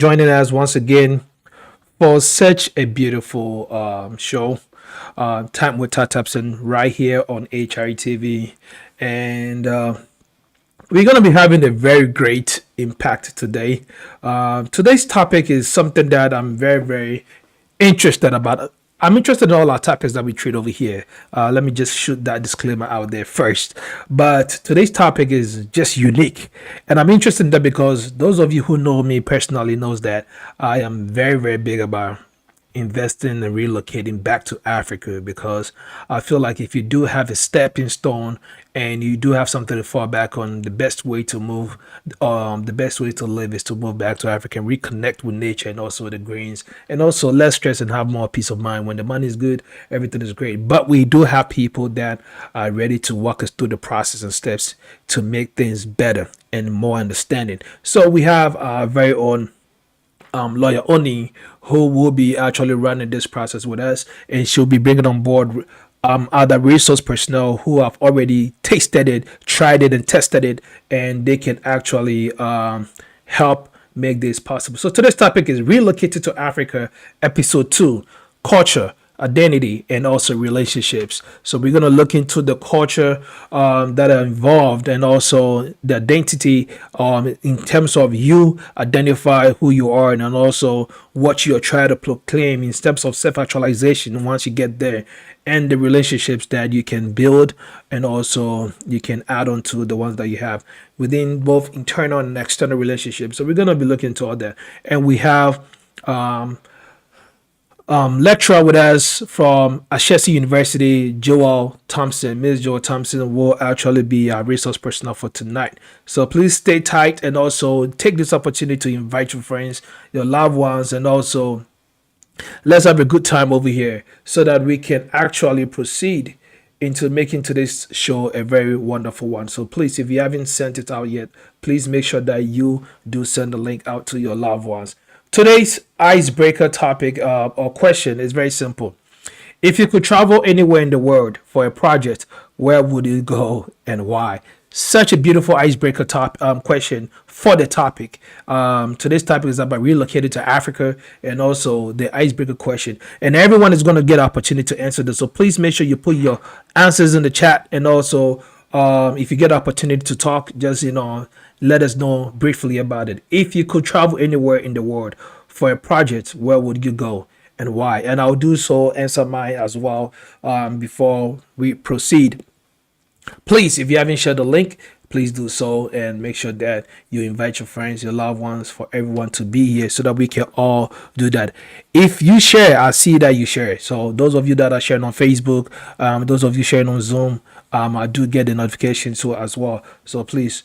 joining us once again for such a beautiful show. Time with Tatapson right here on HRTV. And we're going to be having a very great impact today. Today's topic is something that I'm very, very interested about. I'm interested in all our topics that we treat over here. Let me just shoot that disclaimer out there first. But today's topic is just unique, and I'm interested in that because those of you who know me personally knows that I am very, very big about investing and relocating back to Africa because I feel like if you do have a stepping stone and you do have something to fall back on, the best way to move, the best way to live is to move back to Africa and reconnect with nature and also the greens and also less stress and have more peace of mind. When the money is good, everything is great. But we do have people that are ready to walk us through the process and steps to make things better and more understanding. So we have our very own lawyer Oni, who will be actually running this process with us, and she'll be bringing on board other resource personnel who have already tasted it, tried it, and tested it, and they can actually help make this possible. So today's topic is Relocated to Africa, Episode 2, Culture, Identity, and also relationships. So we're going to look into the culture that are involved and also the identity in terms of you identify who you are and then also what you're trying to proclaim in terms of self-actualization once you get there, and the relationships that you can build and also you can add on to the ones that you have within both internal and external relationships. So we're going to be looking into all that. And we have lecturer with us from Ashesi University, Joel Thompson. Ms. Joel Thompson will actually be our resource personnel for tonight. So please stay tight and also take this opportunity to invite your friends, your loved ones, and also let's have a good time over here so that we can actually proceed into making today's show a very wonderful one. So please, if you haven't sent it out yet, please make sure that you do send the link out to your loved ones. Today's icebreaker topic or question is very simple. If you could travel anywhere in the world for a project, where would you go and why? Such a beautiful icebreaker question for the topic. Today's topic is about relocated to Africa and also the icebreaker question. And everyone is going to get an opportunity to answer this. So please make sure you put your answers in the chat. And also, if you get an opportunity to talk, just, let us know briefly about it. If you could travel anywhere in the world for a project, where would you go and why? And I'll do so, answer mine as well before we proceed. Please, if you haven't shared the link, please do so and make sure that you invite your friends, your loved ones, for everyone to be here so that we can all do that. If you share, I see that you share. So those of you that are sharing on Facebook, those of you sharing on Zoom, I do get the notification too as well. So please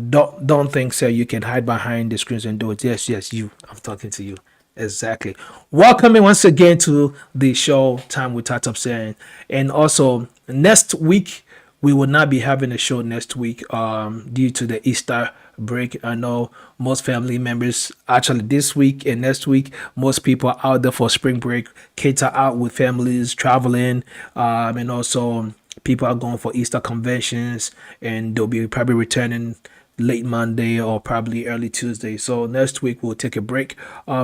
don't think so you can hide behind the screens and do it. Yes, you. I'm talking to you. Exactly. Welcome once again to the show Time with Tatapsen. And also next week we will not be having a show next week due to the Easter break. I know most family members actually this week and next week, most people are out there for spring break, kids are out with families traveling, and also people are going for Easter conventions, and they'll be probably returning late Monday or probably early Tuesday. So next week we'll take a break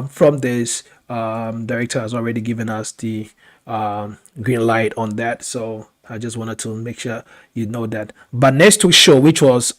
from this. Director has already given us the green light on that. So I just wanted to make sure you know that. But next week's show, which was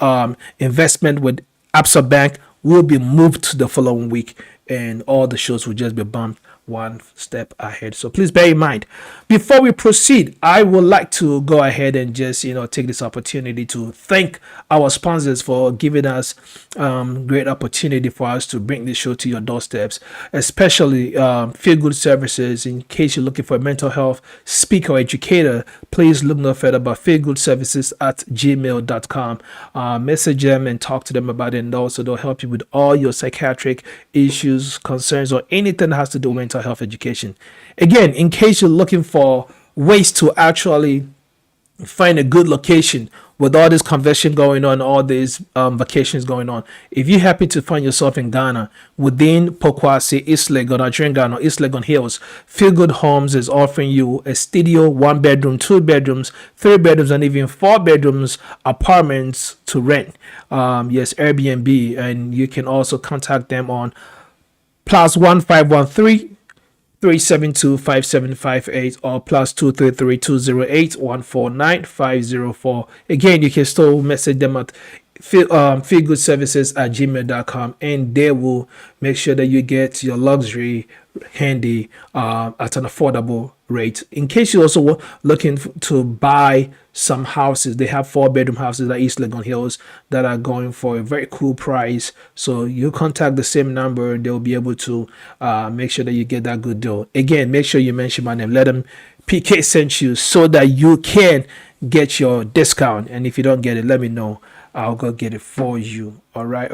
investment with Absa Bank, will be moved to the following week, and all the shows will just be bumped one step ahead. So please bear in mind. Before we proceed, I would like to go ahead and just take this opportunity to thank our sponsors for giving us great opportunity for us to bring this show to your doorsteps, especially Feel Good Services. In case you're looking for a mental health speaker or educator, please look no further about feelgoodservices@gmail.com. Message them and talk to them about it, and also they'll help you with all your psychiatric issues, concerns, or anything that has to do with mental health education. Again, in case you're looking for ways to actually find a good location with all this convention going on, all these vacations going on. If you happen to find yourself in Ghana, within Pokwasi, East Legon, Nigerian Ghana, East Legon Hills, Feel Good Homes is offering you a studio, 1 bedroom, 2 bedrooms, 3 bedrooms, and even 4 bedrooms apartments to rent. Yes, Airbnb, and you can also contact them on plus 1513 372-5758 or plus 233-208-149-504. Again, you can still message them at feelgoodservices@gmail.com, and they will make sure that you get your luxury handy at an affordable rate. In case you're also looking to buy some houses, they have 4-bedroom houses at East Legon Hills that are going for a very cool price. So you contact the same number, they'll be able to make sure that you get that good deal. Again, make sure you mention my name. Let them PK sent you so that you can get your discount. And if you don't get it, let me know. I'll go get it for you. All right.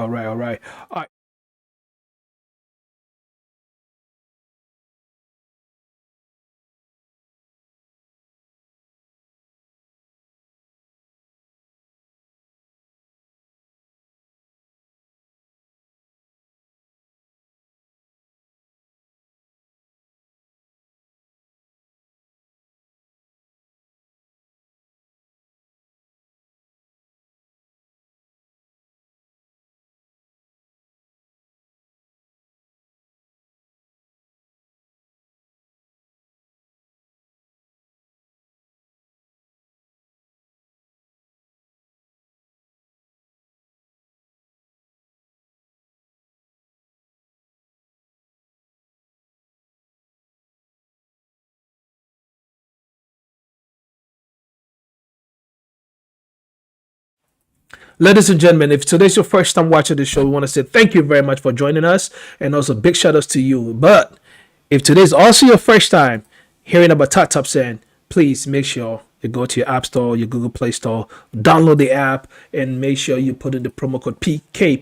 Ladies and gentlemen, if today's your first time watching the show, we want to say thank you very much for joining us, and also big shout outs to you. But if today's also your first time hearing about TapTapSend, please make sure you go to your App Store, your Google Play Store, download the app, and make sure you put in the promo code P-KAY,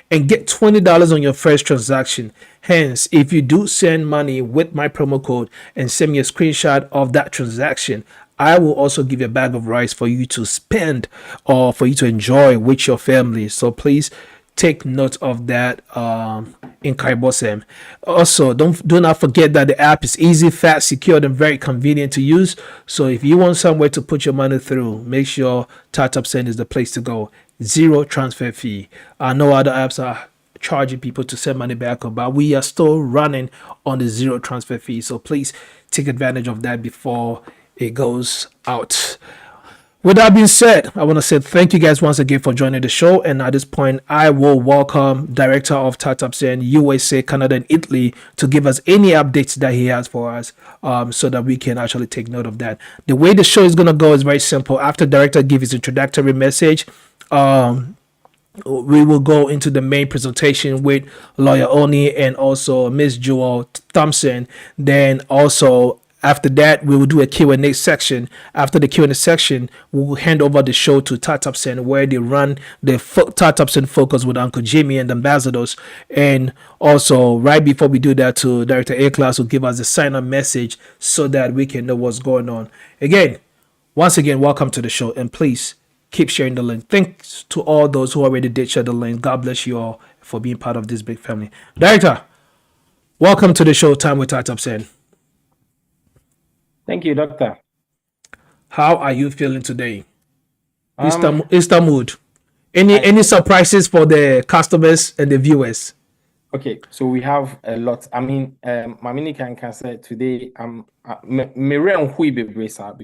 and get $20 on your first transaction. Hence, if you do send money with my promo code and send me a screenshot of that transaction, I will also give you a bag of rice for you to spend or for you to enjoy with your family. So please take note of that in Kaibosem. Also, do not forget that the app is easy, fast, secure, and very convenient to use. So if you want somewhere to put your money through, make sure TapTapSend is the place to go. Zero transfer fee. I know other apps are charging people to send money back, but we are still running on the zero transfer fee. So please take advantage of that before it goes out. With that being said, I want to say thank you guys once again for joining the show. And at this point, I will welcome Director of TapTapSend USA, Canada, and Italy to give us any updates that he has for us, so that we can actually take note of that. The way the show is going to go is very simple. After Director gives his introductory message, we will go into the main presentation with Lawyer Oni and also Miss Joel Thompson. Then also after that, we will do a Q&A section. After the Q&A section, we will hand over the show to TapTapSend, where they run the TapTapSend Focus with Uncle Jimmy and the ambassadors. And also, right before we do that, to Director A-Class will give us a sign-up message so that we can know what's going on. Once again, welcome to the show. And please keep sharing the link. Thanks to all those who already did share the link. God bless you all for being part of this big family. Director, welcome to the show, Time with TapTapSend. Thank you, Doctor. How are you feeling today? Easter mood. Any surprises for the customers and the viewers? Okay, so we have a lot. I mean, Mamini can say today I'm because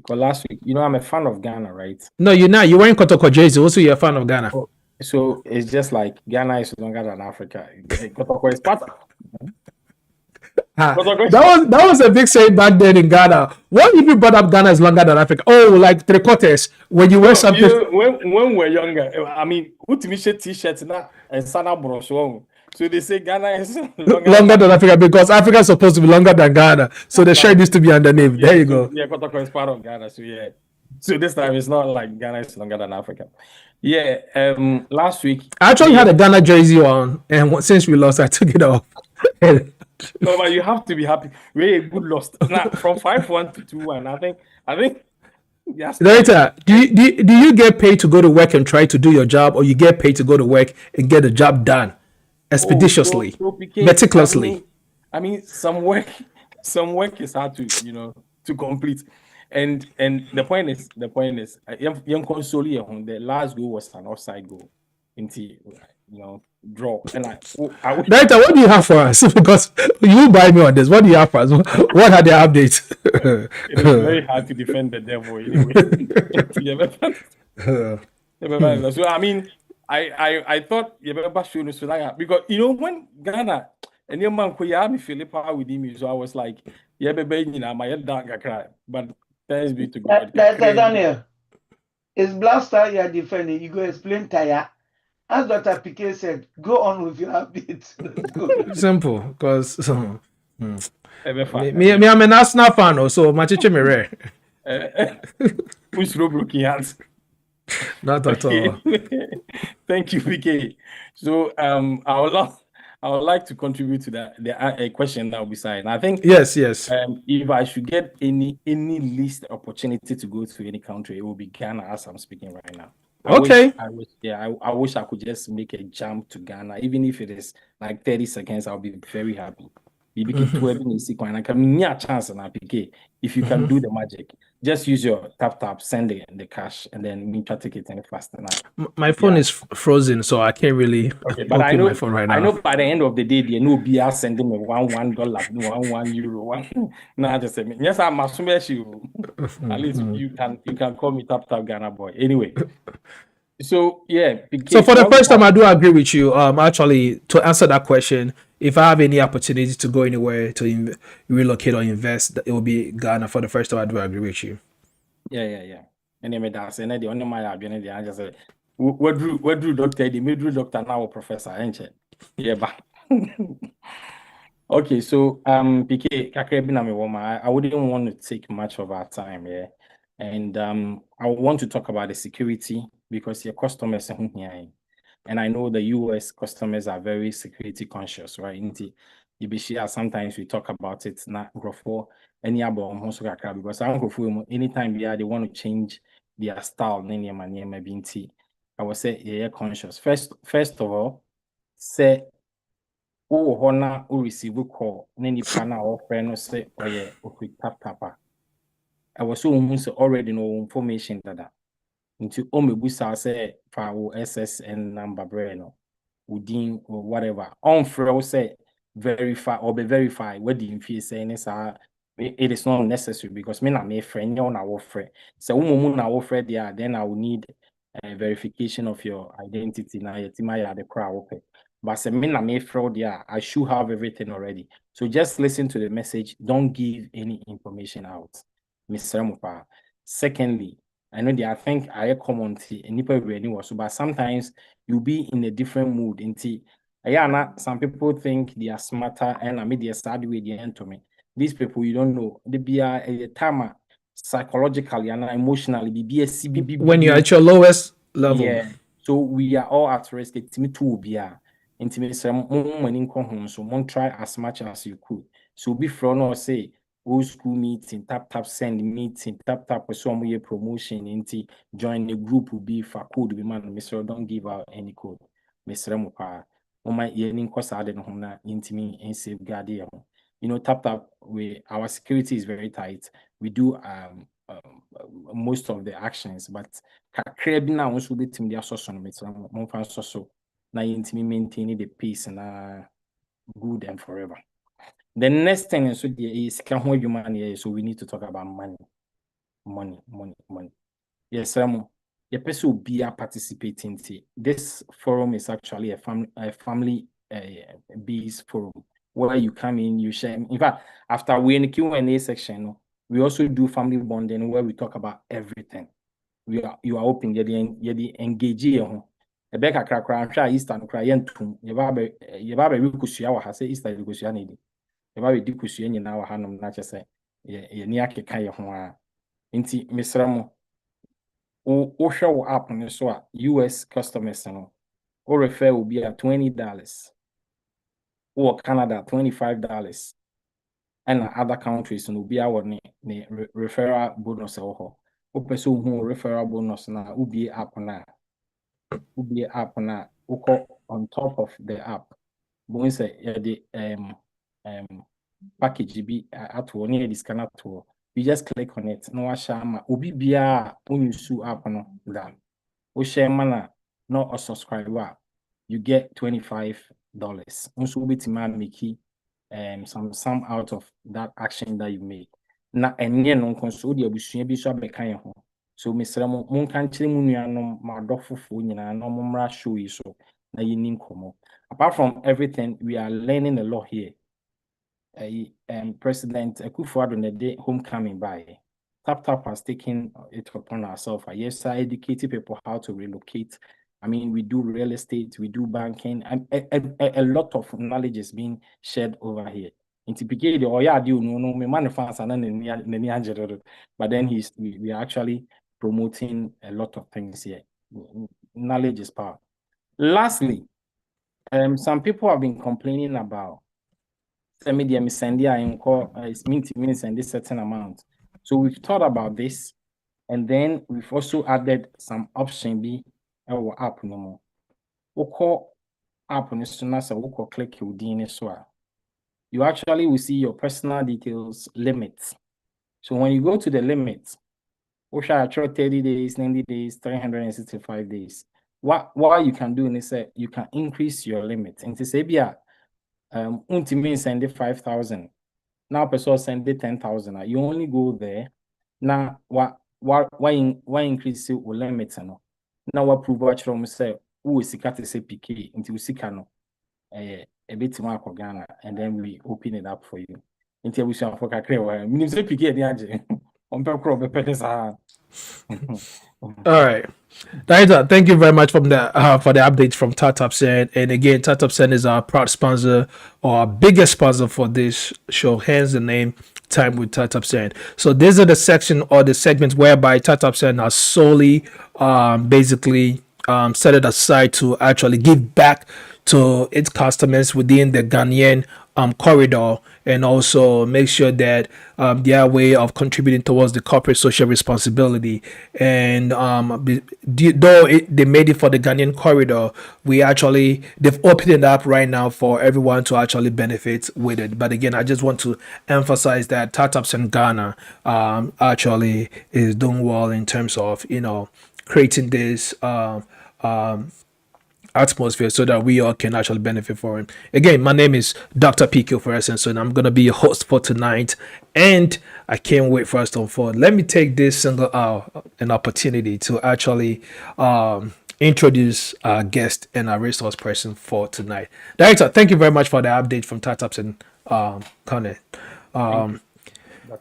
last week, I'm a fan of Ghana, right? No, you're not. You weren't Kotoko Jersey. Also, you're a fan of Ghana. Oh, so it's just like Ghana is longer than Africa. Kotoko is part. That was a big saying back then in Ghana. What if you brought up Ghana is longer than Africa? Oh, like 3/4 when you wear something. When we're younger, I mean, who to me t-shirts now and sana brochure. So they say Ghana is longer than Africa because Africa is supposed to be longer than Ghana. So the shirt needs to be underneath. Yeah, there you go. Yeah, Kotoko is part of Ghana. So yeah. So this time it's not like Ghana is longer than Africa. Yeah. Last week I actually had a Ghana jersey on, and since we lost, I took it off. No, but you have to be happy. We're a good loss. Now from 5-1 to 2-1. I think. Yes. Later, do you get paid to go to work and try to do your job, or you get paid to go to work and get the job done expeditiously, meticulously? I mean, some work is hard to to complete, and the point is, young console the last goal was an offside goal, draw. And I wish Director, what do you have for us? Because you buy me on this. What do you have for us? What are the updates? it is very hard to defend the devil anyway. So I mean, I thought you better show so like because when Ghana and your man me Philip with him, so I was like, yeah, baby, my dark cry. But thanks be to God. Daniel, it's Blaster you are defending. You go explain Taya. As Dr. Piquet said, go on with your habits. Let's go. Simple, because me, I'm an Arsenal fan, so my chiche me rare. Who's broken hands? Not at all. Thank you, PK. So I would like to contribute to that a question that will be signed. I think yes. If I should get any least opportunity to go to any country, it will be Ghana as I'm speaking right now. I wish I could just make a jump to Ghana, even if it is like 30 seconds. I'll be very happy. If you can do the magic, just use your tap, send the cash, and then me try to take it any faster now. My phone is frozen, so I can't really but I know my phone right now. I know by the end of the day, there no be sending me $1, €1. No, I just said, yes, I'm assuming you. At least you can call me tap Ghana boy. Anyway. So yeah. So for the first time, I do agree with you. Actually, to answer that question, if I have any opportunity to go anywhere to relocate or invest, it will be Ghana. For the first time, I do agree with you. Yeah. And then that's and the only my I just said, what drew doctor? The middle doctor now professor, ain't it? Yeah, but okay. So PK I wouldn't want to take much of our time, yeah. And I want to talk about the security because your customers are here. And I know the US customers are very security conscious, right? Sometimes we talk about it, not for any about because anytime they want to change their style, I would say yeah, conscious. First of all, say honor receive call, pana or friend say, oh yeah, okay, tap. I was so already know information that into omebusa say for SSN number brand within or whatever. On fraud say verify or be verified what the info saying is it is not necessary because me na my friend you na our friend. So our friend there, then I will need a verification of your identity na yetima the crowd okay. But say me na my fraud there, I should have everything already. So just listen to the message. Don't give any information out. Mr. Mupa. Secondly, I know I think I common but sometimes you'll be in a different mood. Some people think they are smarter and I mean they are sad way they end to me. These people you don't know. They be a time psychologically and emotionally be when you're at your lowest level. Yeah. So we are all at risk. It's me too be intimate so try as much as you could. So be from or say old school meeting, tap send meeting, tap some way promotion into join the group will be for code be man. Mr. Don't give out any code. Mr. Mupa. My earning cost added home na intimate and safeguard. Tap we our security is very tight. We do most of the actions, but kakra bi na also betim dia soso no metra mo fa soso na yintimi maintain the peace na good and forever. The next thing is ho adwuma so we need to talk about money. Yes, your person will be participating. This forum is actually a family based forum where you come in, you share. In fact, after we in the Q&A section, we also do family bonding where we talk about everything. You are open, you engage here. Ebeka krakra Easter no kra yentum. Ye ba be kusua wa ha say Easter de kusua na di. Ye ba be di kusua nyina wa hanom na kyese ye ni akeka ye ho a. Nti mesra mo o hwe wo app ne so a US customers no o refer will be at $20 or Canada $25 and other countries no be our ne referral bonus ho o person who referral bonus na ubi app na on top of the app when say the package be at one near this scanner to you just click on it no shama obi bia onyusu app no that o share mana no a subscriber you get $25. Also, with make some out of that action that you make. Na enye no nkonso de abusua bi so abeka ye ho. So mesra mo monka nkyere mu nuanom ma dofofo nyina na momra show yi so na yini nkomo. Apart from everything, we are learning a lot here. President Akufo-Addo Nede homecoming by Tap has taken it upon ourselves. Yes, I educated people how to relocate. I mean, we do real estate, we do banking, and a lot of knowledge is being shared over here. But then we are actually promoting a lot of things here. Knowledge is power. Lastly, some people have been complaining about media send this certain amount. So we've thought about this, and then we've also added some option B or app no more. We call app on so we click within as well. You actually will see your personal details limits. So when you go to the limits, we shall 30 days, 90 days, 365 days. What you can do is you can increase your limit. And to say, ultimately send it 5,000. Now person send it 10,000. You only go there. Now why increase the limit? Now what prove what from say who is to say PK into Sikano a bit more for Ghana, and then we open it up for you. Until we shall for Kakre, minister PK the on purpose. All right. Thank you very much for the update from Tatapsen. And again, Tatapsen is our proud sponsor or our biggest sponsor for this show, hence the name Time with Tatapsen. So these are the section or the segments whereby Tatapsen has solely basically set it aside to actually give back to its customers within the Ghanaian corridor, and also make sure that their way of contributing towards the corporate social responsibility. And though they made it for the Ghanaian corridor, they've opened it up right now for everyone to actually benefit with it. But again, I just want to emphasize that Tatapsen Ghana actually is doing well in terms of creating this atmosphere so that we all can actually benefit from it. Again, my name is Dr. PK OFORI-ASENSO, and I'm going to be your host for tonight. And I can't wait for us to unfold. Let me take this single an opportunity to actually introduce our guest and our resource person for tonight. Director, thank you very much for the update from Tatapsen Kane.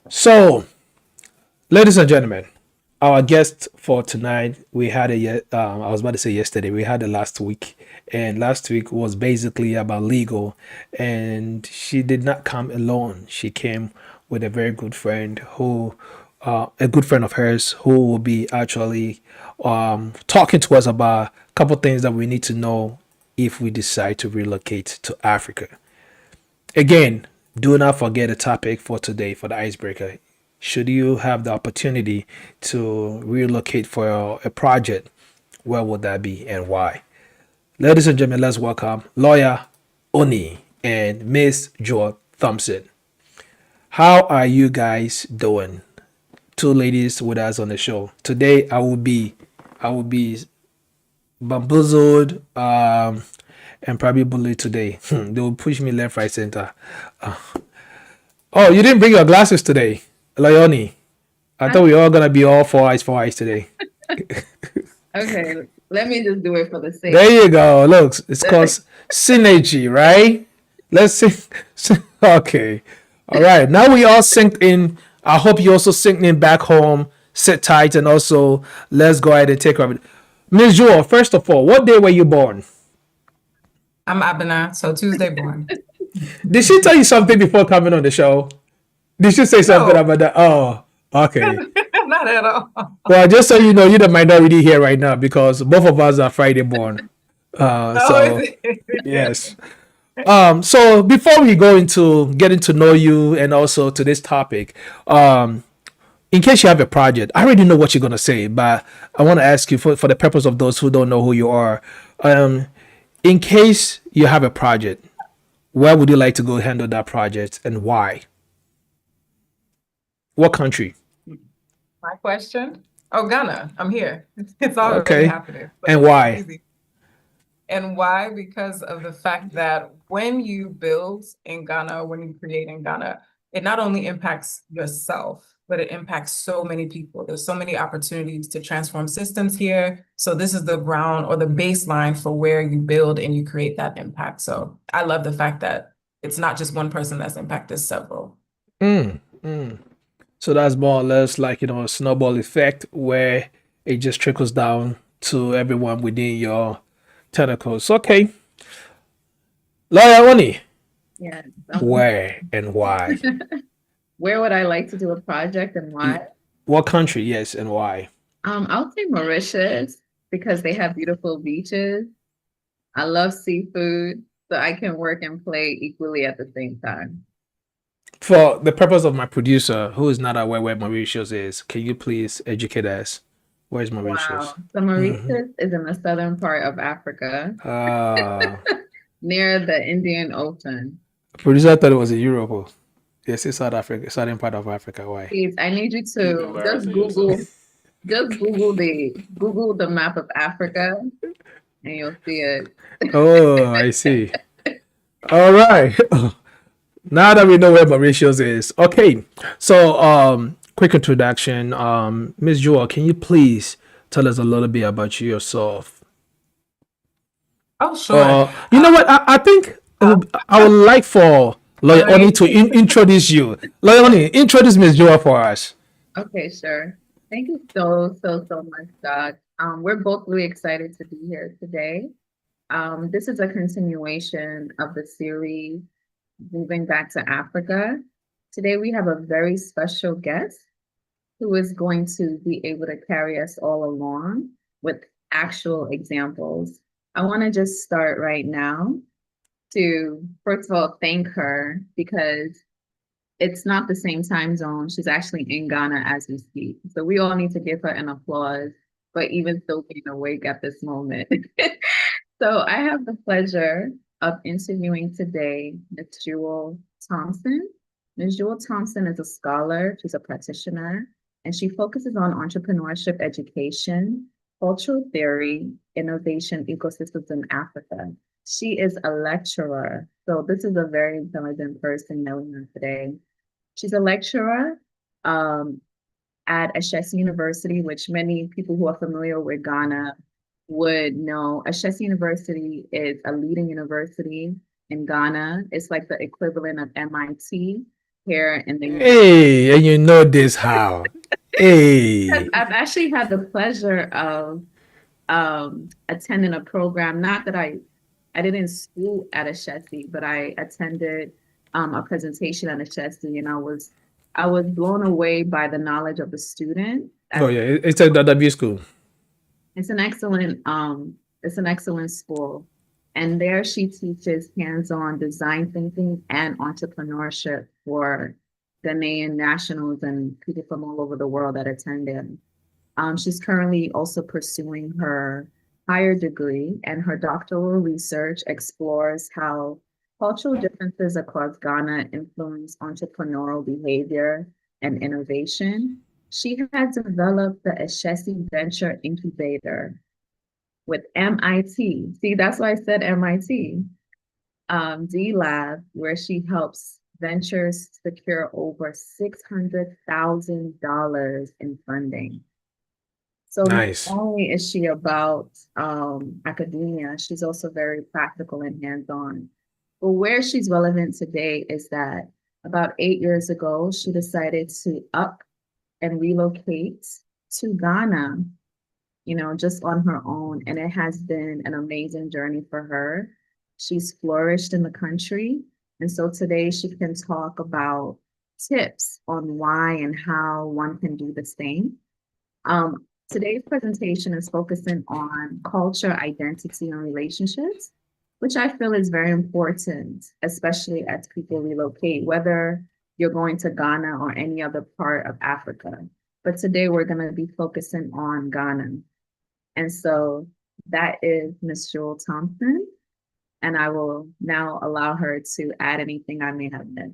So, ladies and gentlemen, our guest for tonight, we had I was about to say yesterday, we had it last week. And last week was basically about legal. And she did not come alone. She came with a very good friend a good friend of hers who will be actually talking to us about a couple things that we need to know if we decide to relocate to Africa. Again, do not forget the topic for today for the icebreaker. Should you have the opportunity to relocate for a project, where would that be and why? Ladies and gentlemen, let's welcome lawyer Oni and Miss Joy Thompson. How are you guys doing? Two ladies with us on the show. Today I will be bamboozled and probably bullied today. They will push me left, right, center. Oh, you didn't bring your glasses today, Leonie. I thought we were all gonna be all four eyes today. Okay, let me just do it for the sake. There you go. Look, it's called synergy, right? Let's see. Okay. All right. Now we all synced in. I hope you also synced in back home. Sit tight, and also let's go ahead and take over. Ms. Jewel, first of all, what day were you born? I'm Abena, so Tuesday born. Did she tell you something before coming on the show? Did she say something about that? Oh, okay. Not at all. Well, just so you know, you're the minority here right now because both of us are Friday born. So yes. So before we go into getting to know you and also to this topic, in case you have a project, I already know what you're gonna say, but I want to ask you for the purpose of those who don't know who you are, in case you have a project, where would you like to go handle that project and why? What country? My question? Oh, Ghana. I'm here. It's already Okay. happening. And why? Easy. And why? Because of the fact that when you build in Ghana, when you create in Ghana, it not only impacts yourself, but it impacts so many people. There's so many opportunities to transform systems here. So this is the ground or the baseline for where you build and you create that impact. So I love the fact that it's not just one person that's impacted, several. So that's more or less like, a snowball effect where it just trickles down to everyone within your tentacles. Okay. Lawyer Oni, Yeah. where and why? Where would I like to do a project and why? What country? Yes, and why? I'll say Mauritius because they have beautiful beaches. I love seafood, so I can work and play equally at the same time. For the purpose of my producer, who is not aware where Mauritius is, can you please educate us? Where's Mauritius? Wow. So Mauritius is in the southern part of Africa, near the Indian Ocean. Producer thought it was in Europe. Oh. Yes, it's South Africa, southern part of Africa. Why? Please, I need you to Google the map of Africa and you'll see it. Oh, I see. All right. Now that we know where Mauritius is, okay. So, quick introduction. Miss Jewel, can you please tell us a little bit about yourself? Oh, sure. You know what? I think I would like for Lawyer Oni to introduce you. Lawyer Oni, introduce Miss Jewel for us. Okay, sure. Thank you so much, Doc. We're both really excited to be here today. This is a continuation of the series Moving Back to Africa. Today we have a very special guest who is going to be able to carry us all along with actual examples. I want to just start right now to, first of all, thank her because it's not the same time zone. She's actually in Ghana as we speak. So we all need to give her an applause for even still being awake at this moment. So I have the pleasure of interviewing today Ms. Jewel Thompson. Ms. Jewel Thompson is a scholar, she's a practitioner, and she focuses on entrepreneurship education, cultural theory, innovation, ecosystems in Africa. She is a lecturer, so this is a very intelligent person knowing her today. She's a lecturer at Ashesi University, which many people who are familiar with Ghana would know. Ashesi University is a leading university in Ghana. It's like the equivalent of MIT here in the US. Hey, and you know this how? Hey. I've actually had the pleasure of attending a program, not that I didn't school at Ashesi, but I attended a presentation at Ashesi, and I was blown away by the knowledge of the student. Oh yeah, it's a W school. It's an excellent school. And there she teaches hands-on design thinking and entrepreneurship for Ghanaian nationals and people from all over the world that attend it. She's currently also pursuing her higher degree, and her doctoral research explores how cultural differences across Ghana influence entrepreneurial behavior and innovation. She has developed the Ashesi Venture Incubator with MIT. See, that's why I said MIT. D Lab, where she helps ventures secure over $600,000 in funding. So nice. Not only is she about academia, she's also very practical and hands-on. But where she's relevant today is that about 8 years ago, she decided to up and relocate to Ghana, just on her own. And it has been an amazing journey for her. She's flourished in the country. And so today she can talk about tips on why and how one can do the same. Today's presentation is focusing on culture, identity, and relationships, which I feel is very important, especially as people relocate, whether you're going to Ghana or any other part of Africa. But today we're going to be focusing on Ghana. And so that is Ms. Jewel Thompson. And I will now allow her to add anything I may have missed.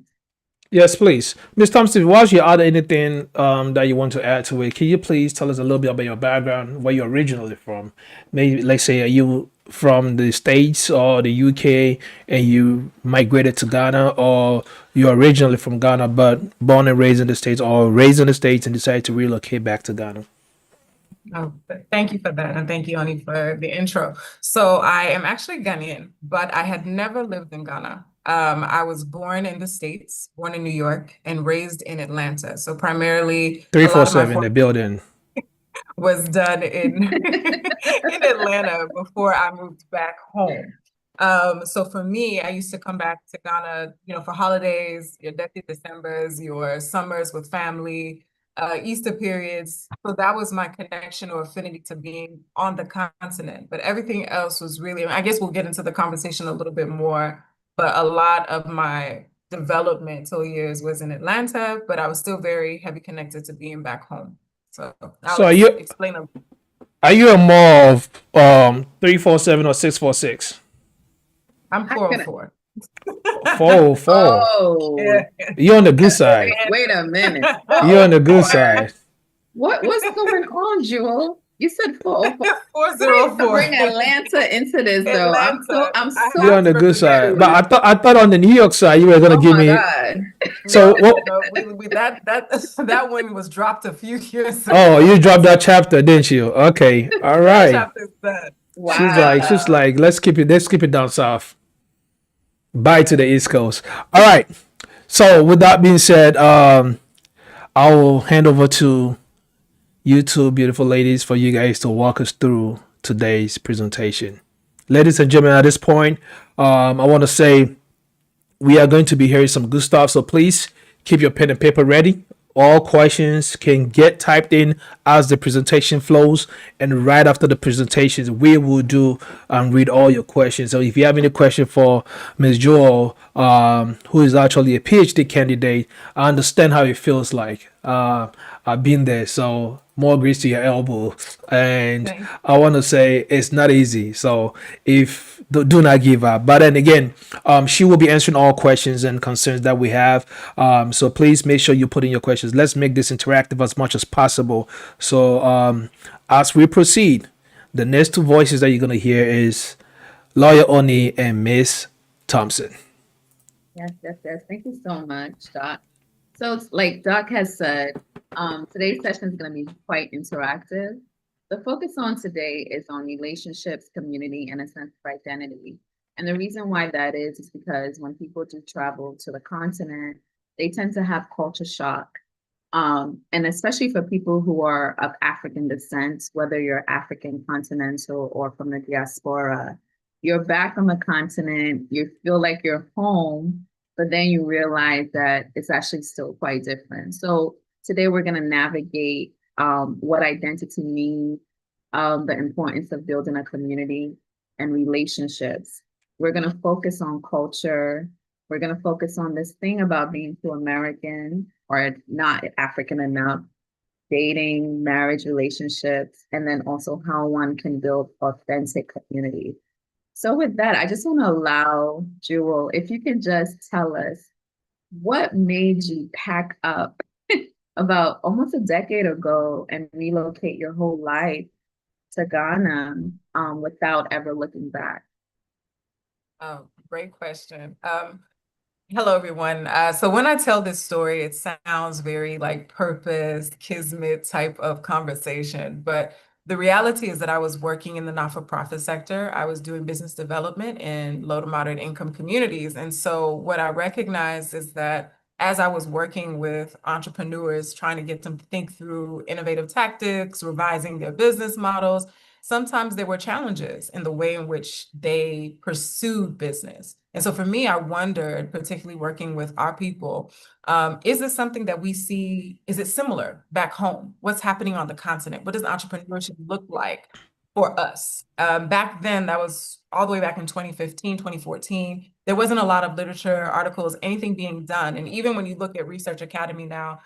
Yes, please. Ms. Thompson, whilst you add anything that you want to add to it, can you please tell us a little bit about your background, where you're originally from? Maybe, let's say, are you from the States or the UK and you migrated to Ghana, or you're originally from Ghana but born and raised in the States, or raised in the States and decided to relocate back to Ghana? Oh, thank you for that. And thank you, Oni, for the intro. So I am actually Ghanaian, but I had never lived in Ghana. I was born in the States, born in New York, and raised in Atlanta. So primarily, a lot of my 347, the building. was done in in Atlanta before I moved back home. So for me, I used to come back to Ghana, for holidays, your Decembers, your summers with family, Easter periods. So that was my connection or affinity to being on the continent. But everything else was really, I guess we'll get into the conversation a little bit more, but a lot of my developmental years was in Atlanta, but I was still very heavy connected to being back home. So So I'll explain a are you a more of 347 or 646? I'm 404. 404. Oh, Yeah. You're on the good side. wait a minute. You're on the good 404. side. What's going on, Jewel? You said 404. 404. Bring Atlanta into this, though. I'm Atlanta. so You're on the good side. confused. But I thought on the New York side you were gonna Oh give my me. God. So No, what? no, that one was dropped a few years ago. Oh, you dropped that chapter, didn't you? Okay, all That right. chapter's done. Wow. She's like, let's keep it down south. Bye to the East Coast. All right. So with that being said, I will hand over to you two beautiful ladies for you guys to walk us through today's presentation. Ladies and gentlemen, at this point, I want to say we are going to be hearing some good stuff. So please keep your pen and paper ready. All questions can get typed in as the presentation flows, and right after the presentations, we will do and read all your questions. So if you have any question for Ms. Joel, who is actually a PhD candidate, I understand how it feels like. I've been there, so more grease to your elbow. And Thanks. I want to say it's not easy. So if do not give up. But then again, she will be answering all questions and concerns that we have. So please make sure you put in your questions. Let's make this interactive as much as possible. So as we proceed, the next two voices that you're gonna hear is Lawyer Oni and Miss Thompson. Yes. Thank you so much, Doc. So it's like Doc has said, today's session is going to be quite interactive. The focus on today is on relationships, community, and a sense of identity. And the reason why that is because when people do travel to the continent, they tend to have culture shock. And especially for people who are of African descent, whether you're African continental or from the diaspora, you're back on the continent, you feel like you're home, but then you realize that it's actually still quite different. So today we're going to navigate what identity means, the importance of building a community and relationships. We're going to focus on culture. We're going to focus on this thing about being too American or not African enough, dating, marriage, relationships, and then also how one can build authentic community. So with that, I just want to allow Jewel, if you can just tell us what made you pack up about almost a decade ago and relocate your whole life to Ghana without ever looking back? Oh, great question. Hello, everyone. So when I tell this story, it sounds very like purpose, kismet type of conversation, but the reality is that I was working in the not-for-profit sector. I was doing business development in low to moderate income communities. And so what I recognized is that as I was working with entrepreneurs, trying to get them to think through innovative tactics, revising their business models, sometimes there were challenges in the way in which they pursued business. And so for me, I wondered, particularly working with our people, is this something that we see, is it similar back home? What's happening on the continent? What does entrepreneurship look like for us? Back then, that was all the way back in 2015, 2014. There wasn't a lot of literature, articles, anything being done. And even when you look at Research Academy now,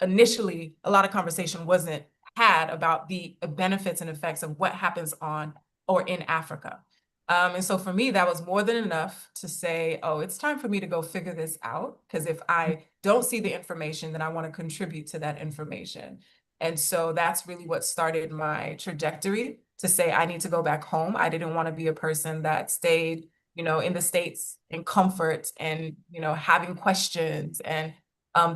initially, a lot of conversation wasn't had about the benefits and effects of what happens on or in Africa. And so for me, that was more than enough to say, oh, it's time for me to go figure this out. Because if I don't see the information, then I want to contribute to that information. And so that's really what started my trajectory to say I need to go back home. I didn't want to be a person that stayed, in the States in comfort and, having questions and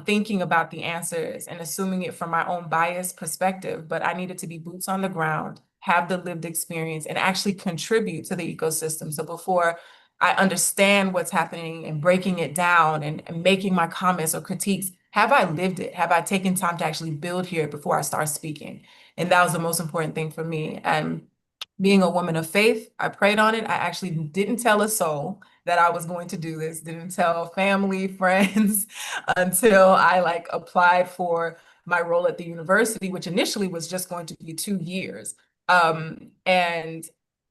thinking about the answers and assuming it from my own biased perspective. But I needed to be boots on the ground, have the lived experience, and actually contribute to the ecosystem. So before I understand what's happening and breaking it down and making my comments or critiques, have I lived it? Have I taken time to actually build here before I start speaking? And that was the most important thing for me. And being a woman of faith, I prayed on it. I actually didn't tell a soul that I was going to do this, didn't tell family, friends, until I applied for my role at the university, which initially was just going to be 2 years. And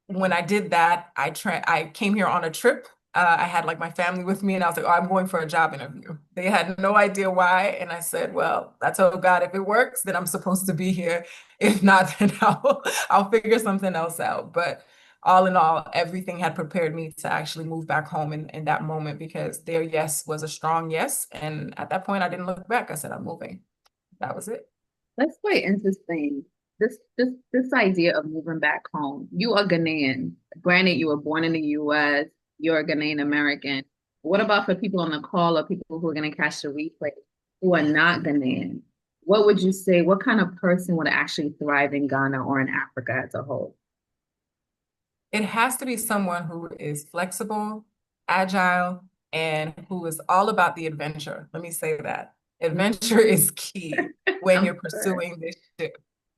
when I did that, I came here on a trip. I had my family with me, and I was like, oh, I'm going for a job interview. They had no idea why. And I said, well, I told God, if it works, then I'm supposed to be here. If not, then I'll figure something else out. But all in all, everything had prepared me to actually move back home in that moment, because their yes was a strong yes. And at that point, I didn't look back. I said, I'm moving. That was it. That's quite interesting. This idea of moving back home. You are Ghanaian. Granted, you were born in the US, you're a Ghanaian American. What about for people on the call or people who are going to catch the replay who are not Ghanaian? What would you say, what kind of person would actually thrive in Ghana or in Africa as a whole? It has to be someone who is flexible, agile, and who is all about the adventure. Let me say that. Adventure is key when you're pursuing this ship,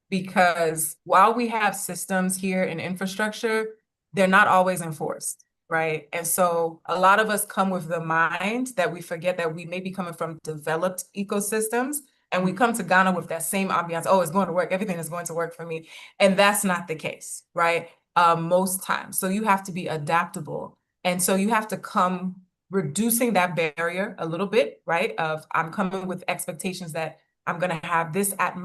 because while we have systems here and infrastructure, they're not always enforced, right? And so a lot of us come with the mind that we forget that we may be coming from developed ecosystems, and we come to Ghana with that same ambiance. Oh, it's going to work. Everything is going to work for me. And that's not the case, right? Most times. So you have to be adaptable. And so you have to come reducing that barrier a little bit, right? I'm coming with expectations that I'm going to have this at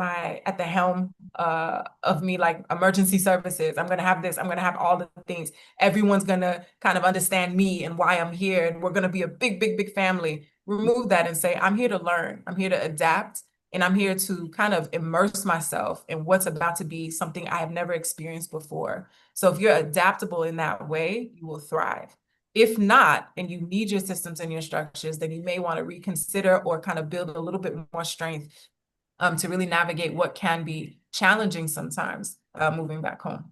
the helm of me, like emergency services. I'm going to have this. I'm going to have all the things. Everyone's going to kind of understand me and why I'm here. And we're going to be a big, big, big family. Remove that and say, I'm here to learn. I'm here to adapt. And I'm here to kind of immerse myself in what's about to be something I have never experienced before. So if you're adaptable in that way, you will thrive. If not, and you need your systems and your structures, then you may want to reconsider or kind of build a little bit more strength to really navigate what can be challenging sometimes moving back home.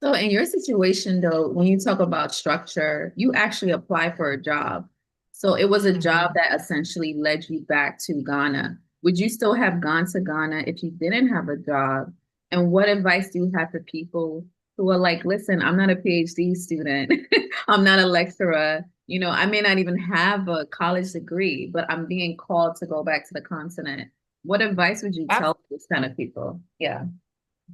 So in your situation, though, when you talk about structure, you actually apply for a job. So it was a job that essentially led you back to Ghana. Would you still have gone to Ghana if you didn't have a job? And what advice do you have for people who are like, listen, I'm not a PhD student. I'm not a lecturer. I may not even have a college degree, but I'm being called to go back to the continent. What advice would you tell these kind of people? Yeah.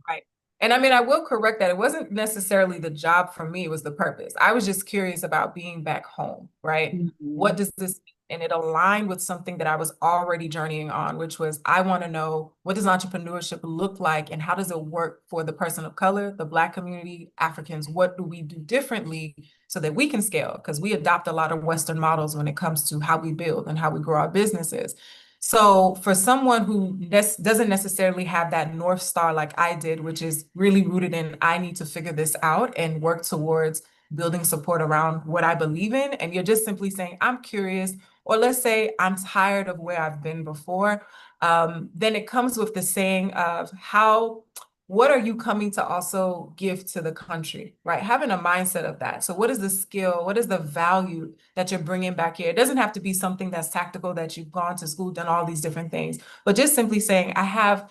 Right. And I mean, I will correct that. It wasn't necessarily the job for me, it was the purpose. I was just curious about being back home, right? Mm-hmm. What does this mean? And it aligned with something that I was already journeying on, which was, I want to know, what does entrepreneurship look like and how does it work for the person of color, the Black community, Africans? What do we do differently so that we can scale? Because we adopt a lot of Western models when it comes to how we build and how we grow our businesses. So for someone who doesn't necessarily have that North Star like I did, which is really rooted in, I need to figure this out and work towards building support around what I believe in, and you're just simply saying, I'm curious, or let's say I'm tired of where I've been before, then it comes with the saying of what are you coming to also give to the country, right? Having a mindset of that. So what is the skill? What is the value that you're bringing back here? It doesn't have to be something that's tactical, that you've gone to school, done all these different things, but just simply saying, I have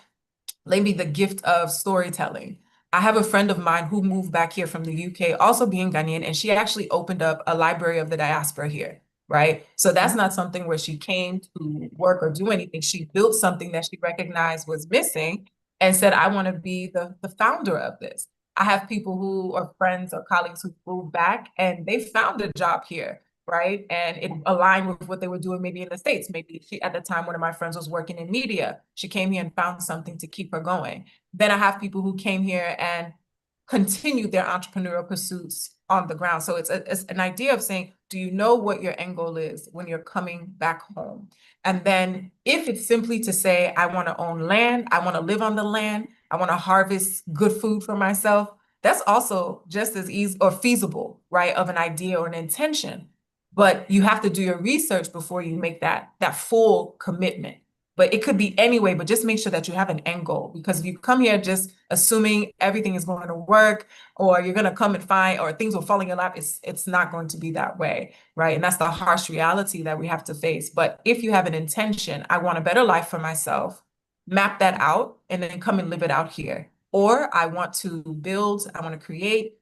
maybe the gift of storytelling. I have a friend of mine who moved back here from the UK, also being Ghanaian, and she actually opened up a library of the diaspora here, right? So that's not something where she came to work or do anything. She built something that she recognized was missing and said, I want to be the founder of this. I have people who are friends or colleagues who moved back and they found a job here, right? And it aligned with what they were doing maybe in the States. Maybe at the time, one of my friends was working in media. She came here and found something to keep her going. Then I have people who came here and continued their entrepreneurial pursuits on the ground. So it's an idea of saying, do you know what your end goal is when you're coming back home? And then if it's simply to say, I want to own land, I want to live on the land, I want to harvest good food for myself, that's also just as easy or feasible, right, of an idea or an intention. But you have to do your research before you make that full commitment. But it could be any way, but just make sure that you have an end goal. Because if you come here just assuming everything is going to work, or you're going to come and find, or things will fall in your lap, it's not going to be that way, right? And that's the harsh reality that we have to face. But if you have an intention, I want a better life for myself, map that out, and then come and live it out here. Or I want to build, I want to create,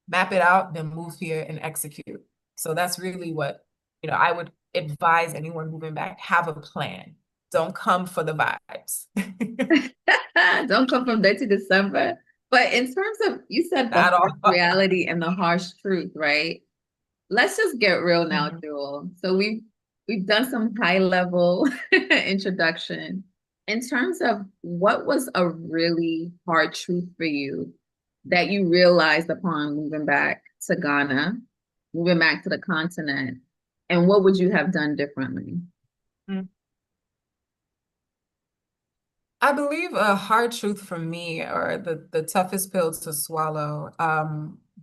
map it out, then move here and execute. So that's really what, I would advise anyone moving back, have a plan. Don't come for the vibes. Don't come from dirty December. But in terms of, you said the Not all. harsh reality and the harsh truth, right? Let's just get real now, Jewel. So we've done some high level introduction. In terms of what was a really hard truth for you that you realized upon moving back to Ghana, moving back to the continent, and what would you have done differently? I believe a hard truth for me, or the toughest pill to swallow,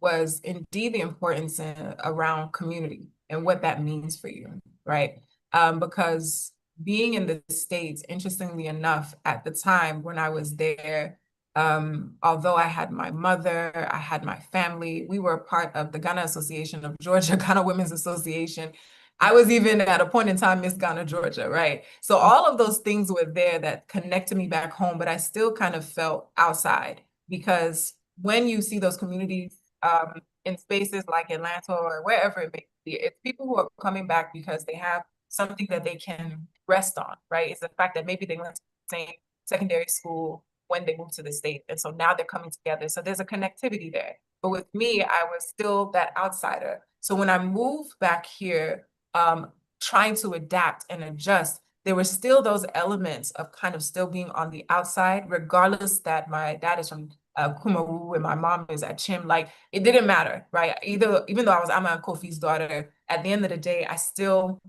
was indeed the importance around community and what that means for you, right? Because being in the States, interestingly enough, at the time when I was there, although I had my mother, I had my family, we were a part of the Ghana Association of Georgia, Ghana Women's Association. I was even at a point in time Miss Ghana, Georgia, right? So all of those things were there that connected me back home, but I still kind of felt outside, because when you see those communities in spaces like Atlanta or wherever it may be, it's people who are coming back because they have something that they can rest on, right? It's the fact that maybe they went to the same secondary school when they moved to the state, and so now they're coming together. So there's a connectivity there. But with me, I was still that outsider. So when I moved back here, trying to adapt and adjust, there were still those elements of kind of still being on the outside, regardless that my dad is from Kumaru and my mom is at Chim. Like, it didn't matter, right? Even though I'm a Kofi's daughter, at the end of the day, I still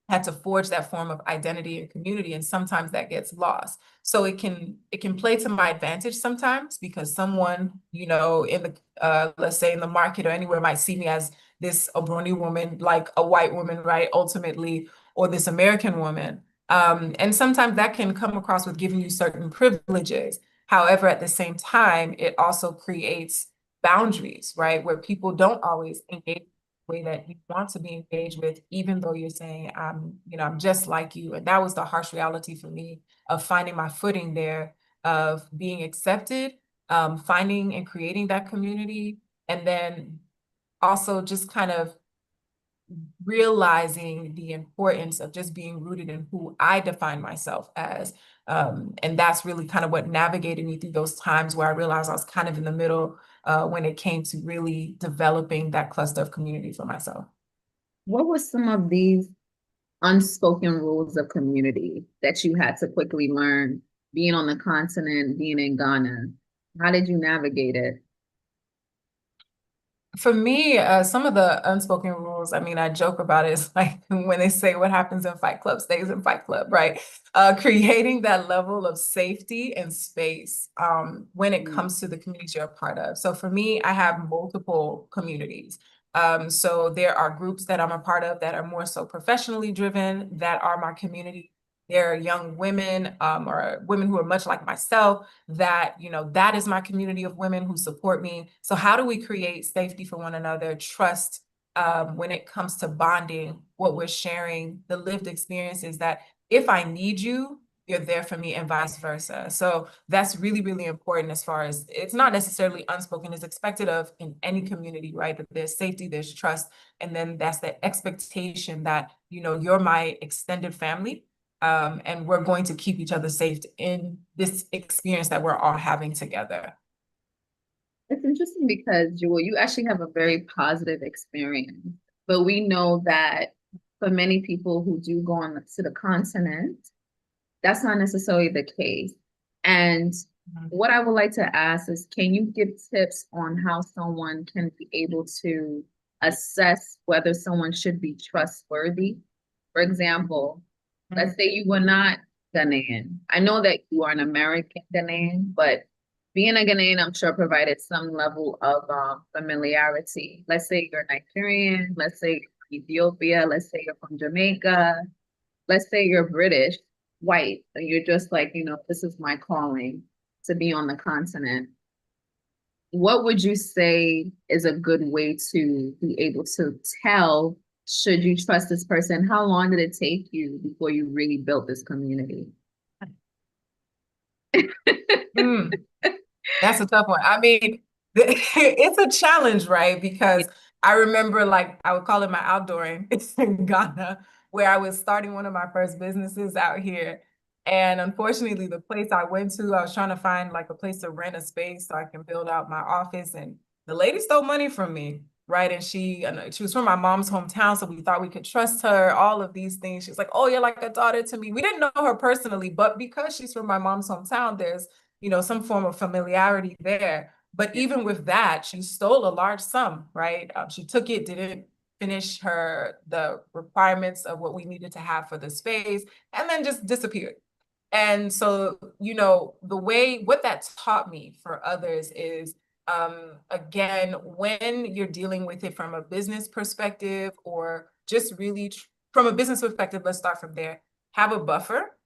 had to forge that form of identity and community, and sometimes that gets lost. So it can play to my advantage sometimes, because someone, in the let's say in the market or anywhere, might see me as this Obroni woman, like a white woman, right, ultimately, or this American woman. And sometimes that can come across with giving you certain privileges. However, at the same time, it also creates boundaries, right, where people don't always engage way that you want to be engaged with, even though you're saying, I'm just like you. And that was the harsh reality for me of finding my footing there, of being accepted, finding and creating that community, and then also just kind of realizing the importance of just being rooted in who I define myself as. And that's really kind of what navigated me through those times where I realized I was kind of in the middle when it came to really developing that cluster of community for myself. What were some of these unspoken rules of community that you had to quickly learn being on the continent, being in Ghana? How did you navigate it? For me, some of the unspoken rules, I mean, I joke about it. It's like when they say what happens in Fight Club stays in Fight Club, right? Creating that level of safety and space when it comes to the communities you're a part of. So for me, I have multiple communities. So there are groups that I'm a part of that are more so professionally driven, that are my community. There are young women or women who are much like myself that, that is my community of women who support me. So how do we create safety for one another, trust when it comes to bonding, what we're sharing, the lived experiences that if I need you, you're there for me, and vice versa. So that's really, really important, as far as it's not necessarily unspoken, it's expected of in any community, right? That there's safety, there's trust, and then that's the expectation that, you're my extended family. And we're going to keep each other safe in this experience that we're all having together. It's interesting because, Jewel, you actually have a very positive experience, but we know that for many people who do go on to the continent, that's not necessarily the case. And what I would like to ask is, can you give tips on how someone can be able to assess whether someone should be trustworthy? For example, let's say you were not Ghanaian. I know that you are an American Ghanaian, but being a Ghanaian, I'm sure provided some level of familiarity. Let's say you're Nigerian, let's say Ethiopia, let's say you're from Jamaica, let's say you're British, white, and you're just like, this is my calling to be on the continent. What would you say is a good way to be able to tell, should you trust this person? How long did it take you before you really built this community? That's a tough one. I mean, it's a challenge, right? Because I remember, like, I would call it my outdooring in Ghana, where I was starting one of my first businesses out here. And unfortunately, the place I went to, I was trying to find like a place to rent a space so I can build out my office. And the lady stole money from me, right? And she was from my mom's hometown, so we thought we could trust her, all of these things. She's like, oh, you're like a daughter to me. We didn't know her personally, but because she's from my mom's hometown, there's some form of familiarity there. But even with that, she stole a large sum, right? She took it, didn't finish the requirements of what we needed to have for the space, and then just disappeared. And so, what that taught me for others is, again, when you're dealing with it from a business perspective, or just really from a business perspective, let's start from there, have a buffer,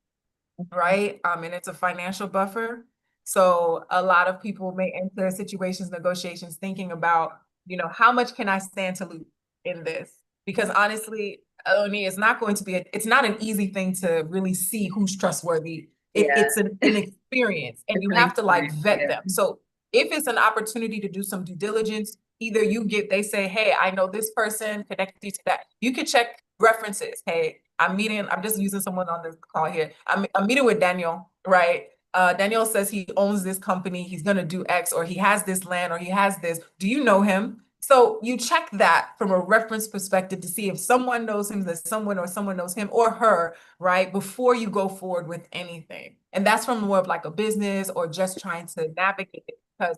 right? And it's a financial buffer. So a lot of people may enter situations, negotiations, thinking about, how much can I stand to lose in this? Because honestly, Oni, it's not an easy thing to really see who's trustworthy. It's an experience, and you have to like vet them. So if it's an opportunity to do some due diligence, either they say, hey, I know this person, connect you to that. You could check references. Hey, I'm just using someone on this call here. I'm meeting with Daniel, right? Daniel says he owns this company, he's going to do X, or he has this land, or he has this. Do you know him? So you check that from a reference perspective to see if someone knows him, that someone knows him or her, right? Before you go forward with anything. And that's from more of like a business or just trying to navigate it, because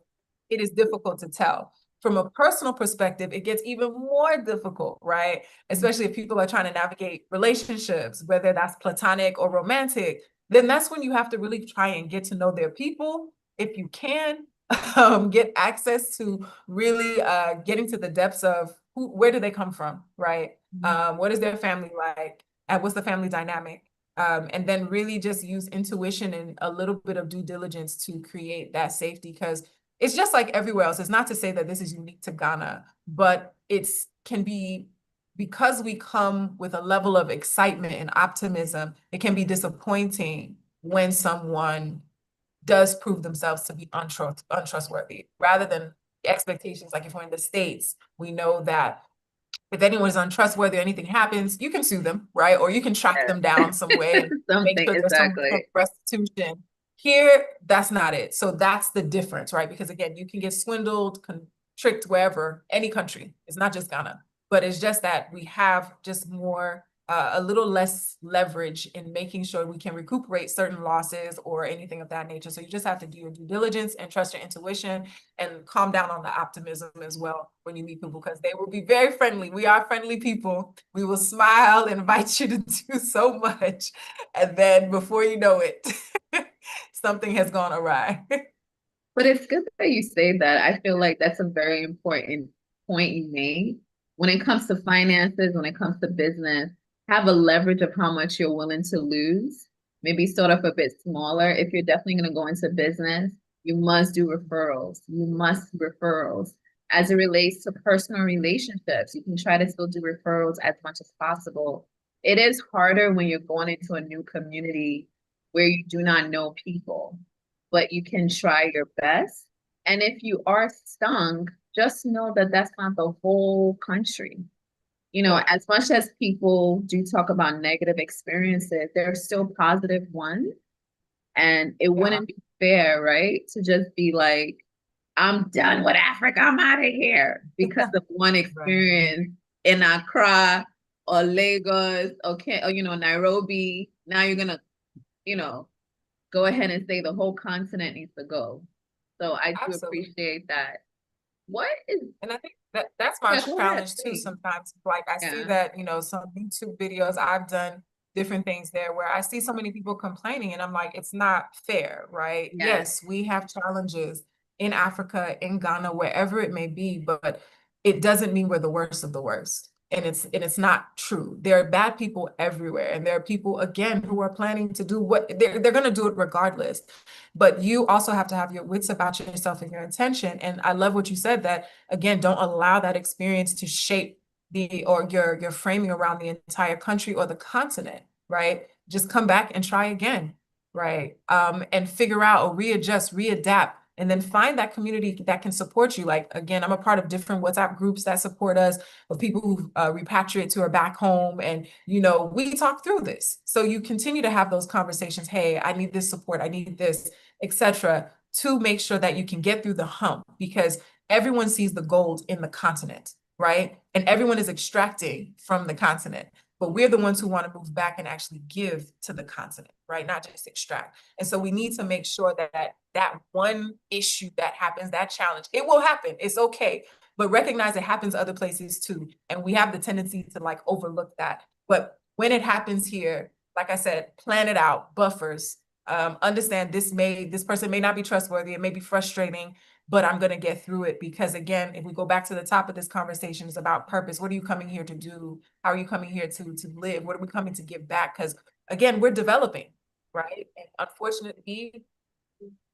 it is difficult to tell. From a personal perspective, it gets even more difficult, right? Especially if people are trying to navigate relationships, whether that's platonic or romantic. Then that's when you have to really try and get to know their people, if you can, get access to really getting to the depths of where do they come from, right? What is their family like? What's the family dynamic? And then really just use intuition and a little bit of due diligence to create that safety, because it's just like everywhere else. It's not to say that this is unique to Ghana, but can be, because we come with a level of excitement and optimism, it can be disappointing when someone does prove themselves to be untrustworthy, rather than the expectations. Like if we're in the States, we know that if anyone is untrustworthy or anything happens, you can sue them, right? Or you can track them down some way and make sure there's some restitution. Here, that's not it. So that's the difference, right? Because again, you can get swindled, tricked wherever, any country. It's not just Ghana. But it's just that we have just more, a little less leverage in making sure we can recuperate certain losses or anything of that nature. So you just have to do your due diligence and trust your intuition, and calm down on the optimism as well when you meet people, because they will be very friendly. We are friendly people. We will smile and invite you to do so much. And then before you know it, something has gone awry. But it's good that you say that. I feel like that's a very important point you made. When it comes to finances, when it comes to business, have a leverage of how much you're willing to lose. Maybe start off a bit smaller. If you're definitely going to go into business, you must do referrals. You must do referrals. As it relates to personal relationships, you can try to still do referrals as much as possible. It is harder when you're going into a new community where you do not know people, but you can try your best. And if you are stung, just know that that's not the whole country. As much as people do talk about negative experiences, there are still positive ones. And it wouldn't be fair, right? To just be like, I'm done with Africa, I'm out of here because of one experience in Accra or Lagos, or Nairobi. Now you're gonna, go ahead and say the whole continent needs to go. So I do appreciate that. And I think that's my challenge too sometimes. Like I see that, some YouTube videos I've done, different things there where I see so many people complaining and I'm like, it's not fair, right? Yes. Yes, we have challenges in Africa, in Ghana, wherever it may be, but it doesn't mean we're the worst of the worst. And it's not true. There are bad people everywhere. And there are people, again, who are planning to do what they're going to do it regardless. But you also have to have your wits about yourself and your intention. And I love what you said that, again, don't allow that experience to shape your framing around the entire country or the continent, right? Just come back and try again, right? And figure out or readjust, readapt, and then find that community that can support you. Like, again, I'm a part of different WhatsApp groups that support us, of people who repatriate to or back home. And, we talk through this. So you continue to have those conversations. Hey, I need this support. I need this, etc., to make sure that you can get through the hump, because everyone sees the gold in the continent, right? And everyone is extracting from the continent. But we're the ones who want to move back and actually give to the continent, right? Not just extract. And so we need to make sure that one issue that happens, that challenge, it will happen. It's okay. But recognize it happens other places too. And we have the tendency to overlook that. But when it happens here, like I said, plan it out, buffers, understand this person may not be trustworthy. It may be frustrating, but I'm going to get through it, because again, if we go back to the top of this conversation, it's about purpose. What are you coming here to do? How are you coming here to live? What are we coming to give back? Because again, we're developing, right? And unfortunately,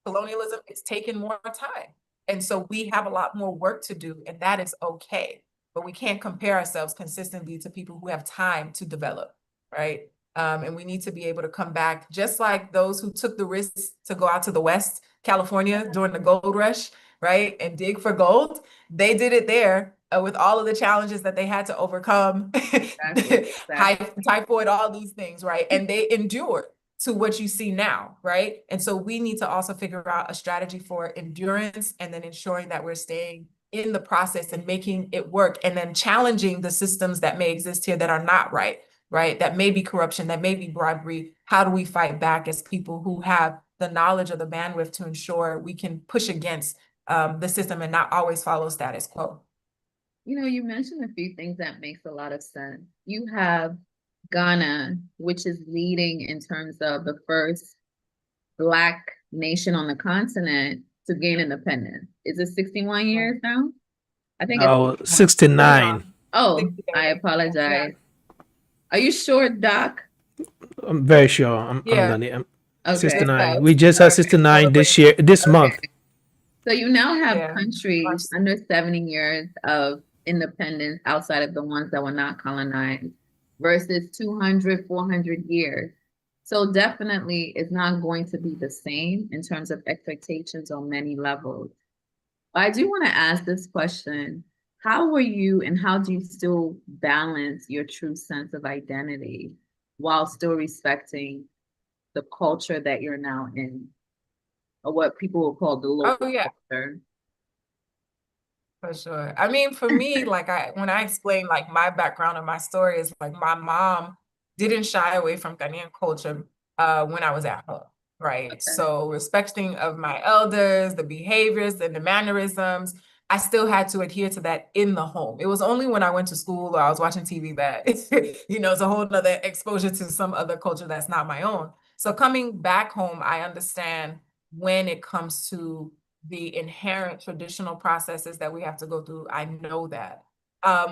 colonialism is taking more time. And so we have a lot more work to do, and that is okay. But we can't compare ourselves consistently to people who have time to develop, right? And we need to be able to come back, just like those who took the risks to go out to the West California during the gold rush, right? And dig for gold. They did it there with all of the challenges that they had to overcome, Exactly. typhoid, all these things, right? And they endured to what you see now, right? And so we need to also figure out a strategy for endurance, and then ensuring that we're staying in the process and making it work, and then challenging the systems that may exist here that are not right? That may be corruption, that may be bribery. How do we fight back as people who have the knowledge or the bandwidth to ensure we can push against the system and not always follow status quo? You mentioned a few things that makes a lot of sense. You have Ghana, which is leading in terms of the first Black nation on the continent to gain independence. Is it 61 years now? I think it's 69. Oh, I apologize. Are you sure, Doc? I'm very sure. I'm done. Okay. 69. We just had 69 this month. So you now have countries under 70 years of independence outside of the ones that were not colonized versus 200, 400 years. So definitely it's not going to be the same in terms of expectations on many levels. But I do want to ask this question. How were you, and how do you still balance your true sense of identity while still respecting the culture that you're now in, or what people will call the local culture? For sure. I mean, for me, when I explain my background and my story, is my mom didn't shy away from Ghanaian culture when I was at home, right? Okay. So respecting of my elders, the behaviors and the mannerisms, I still had to adhere to that in the home. It was only when I went to school or I was watching TV that, it's a whole nother exposure to some other culture that's not my own. So coming back home, I understand when it comes to the inherent traditional processes that we have to go through. I know that.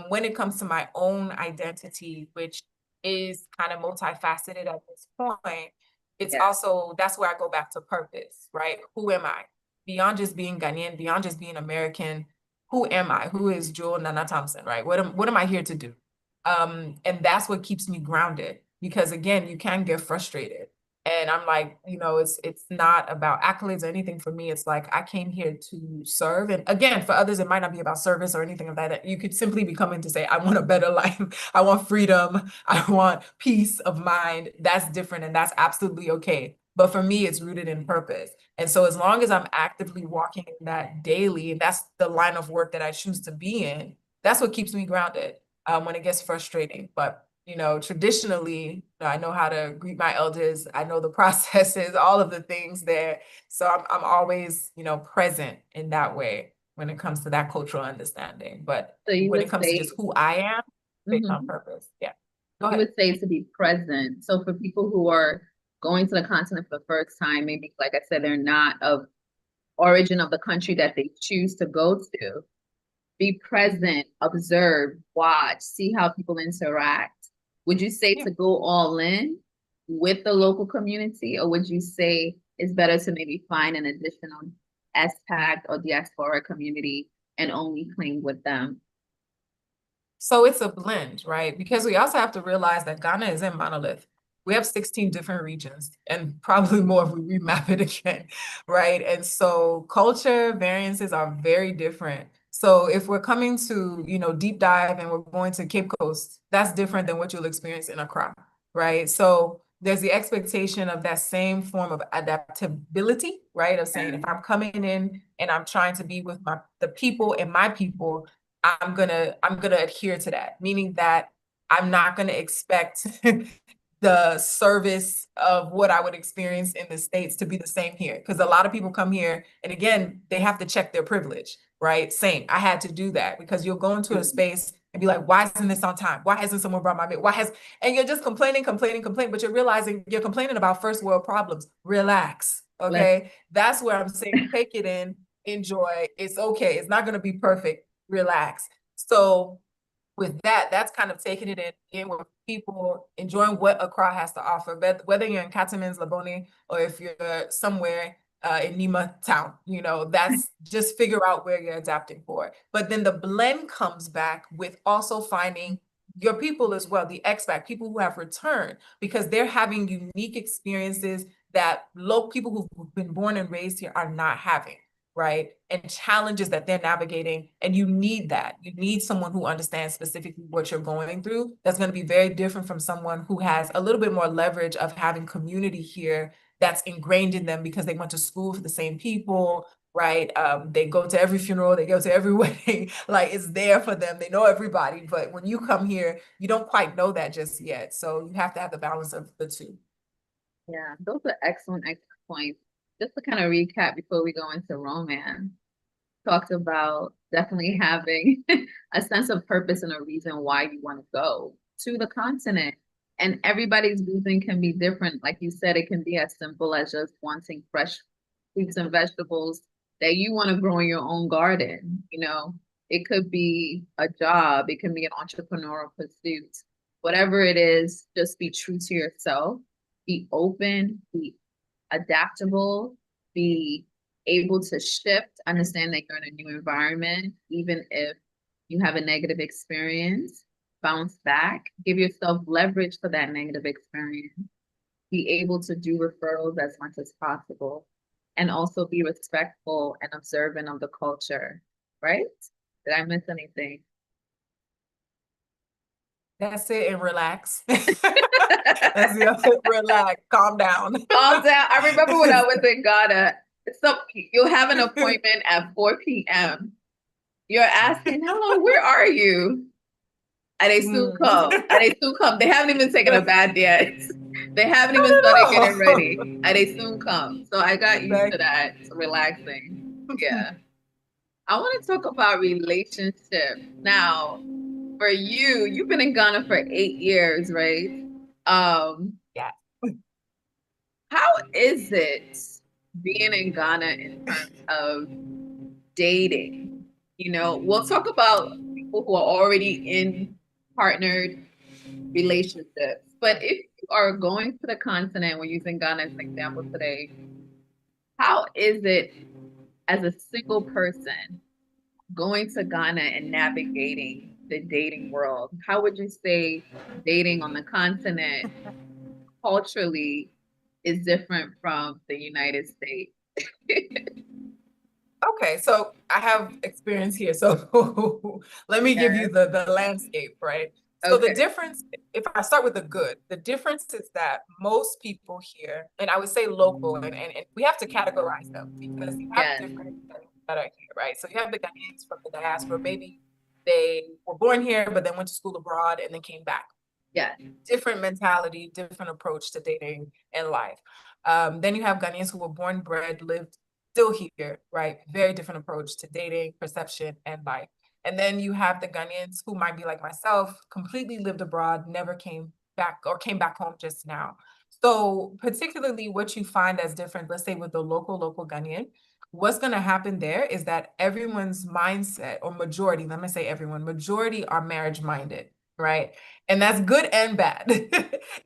When it comes to my own identity, which is kind of multifaceted at this point, it's also, that's where I go back to purpose, right? Who am I? Beyond just being Ghanaian, beyond just being American, who am I? Who is Jewel Nana Thompson, right? What am I here to do? And that's what keeps me grounded, because again, you can get frustrated. And I'm like, it's not about accolades or anything for me. It's like, I came here to serve. And again, for others, it might not be about service or anything of that. You could simply be coming to say, I want a better life. I want freedom. I want peace of mind. That's different. And that's absolutely okay. But for me, it's rooted in purpose. And so as long as I'm actively walking in that daily, and that's the line of work that I choose to be in, that's what keeps me grounded when it gets frustrating. But traditionally, I know how to greet my elders. I know the processes, all of the things there. So I'm always, present in that way when it comes to that cultural understanding. But when it comes to just who I am, based on purpose, yeah. you would say to be present. So for people who are going to the continent for the first time, maybe like I said, they're not of origin of the country that they choose to go to, be present, observe, watch, see how people interact. Would you say to go all in with the local community, or would you say it's better to maybe find an additional expat or diaspora community and only cling with them? So it's a blend, right? Because we also have to realize that Ghana is a monolith. We have 16 different regions and probably more if we remap it again, right? And so culture variances are very different. So if we're coming to, deep dive and we're going to Cape Coast, that's different than what you'll experience in Accra, right? So there's the expectation of that same form of adaptability, right? Of saying, if I'm coming in and I'm trying to be with the people and my people, I'm gonna adhere to that, meaning that I'm not gonna expect the service of what I would experience in the States to be the same here. Because a lot of people come here and again, they have to check their privilege, right? Same. I had to do that because you'll go into a space and be like, why isn't this on time? Why hasn't someone brought my mail? And you're just complaining, but you're realizing you're complaining about first world problems. Relax. Okay. That's where I'm saying take it in, enjoy. It's okay. It's not gonna be perfect. Relax. So with that, that's kind of taking it in with people enjoying what Accra has to offer, but whether you're in Catamins, Labone, or if you're somewhere in Nima town, that's just figure out where you're adapting for. But then the blend comes back with also finding your people as well, the expat, people who have returned, because they're having unique experiences that local people who've been born and raised here are not having. Right? And challenges that they're navigating. And you need that. You need someone who understands specifically what you're going through. That's going to be very different from someone who has a little bit more leverage of having community here that's ingrained in them because they went to school for the same people, right? They go to every funeral, they go to every wedding, like it's there for them. They know everybody. But when you come here, you don't quite know that just yet. So you have to have the balance of the two. Yeah, those are excellent points. Just to kind of recap before we go into romance, talked about definitely having a sense of purpose and a reason why you want to go to the continent. And everybody's reason can be different. Like you said, it can be as simple as just wanting fresh fruits and vegetables that you want to grow in your own garden. It could be a job, it can be an entrepreneurial pursuit. Whatever it is, just be true to yourself, be open, be adaptable, be able to shift, understand that you're in a new environment, even if you have a negative experience, bounce back, give yourself leverage for that negative experience, be able to do referrals as much as possible, and also be respectful and observant of the culture, right? Did I miss anything? That's it, and relax. That's the relax, calm down. Calm down. I remember when I was in Ghana, so you'll have an appointment at 4 p.m. You're asking, hello, where are you? And they soon come. They haven't even taken a bath yet. They haven't even started getting ready. And they soon come. So I got used to that. It's relaxing. Yeah. I want to talk about relationships. Now, for you, you've been in Ghana for 8 years, right? Yeah. How is it being in Ghana in terms of dating? We'll talk about people who are already in partnered relationships. But if you are going to the continent, we're using Ghana as an example today, how is it as a single person going to Ghana and navigating the dating world? How would you say dating on the continent culturally is different from the United States? Okay, so I have experience here. So let me give you the landscape, right? So the difference, if I start with the good, the difference is that most people here, and I would say local, and we have to categorize them because you have different that are here, right? So you have the Ghanaians from the diaspora, maybe they were born here, but then went to school abroad and then came back. Yeah. Different mentality, different approach to dating and life. Then you have Ghanaians who were born, bred, lived, still here, right? Very different approach to dating, perception, and life. And then you have the Ghanaians who might be like myself, completely lived abroad, never came back or came back home just now. So particularly what you find as different, let's say with the local Ghanaian, what's going to happen there is that everyone's mindset, or majority, let me say everyone, majority are marriage minded, right? And that's good and bad.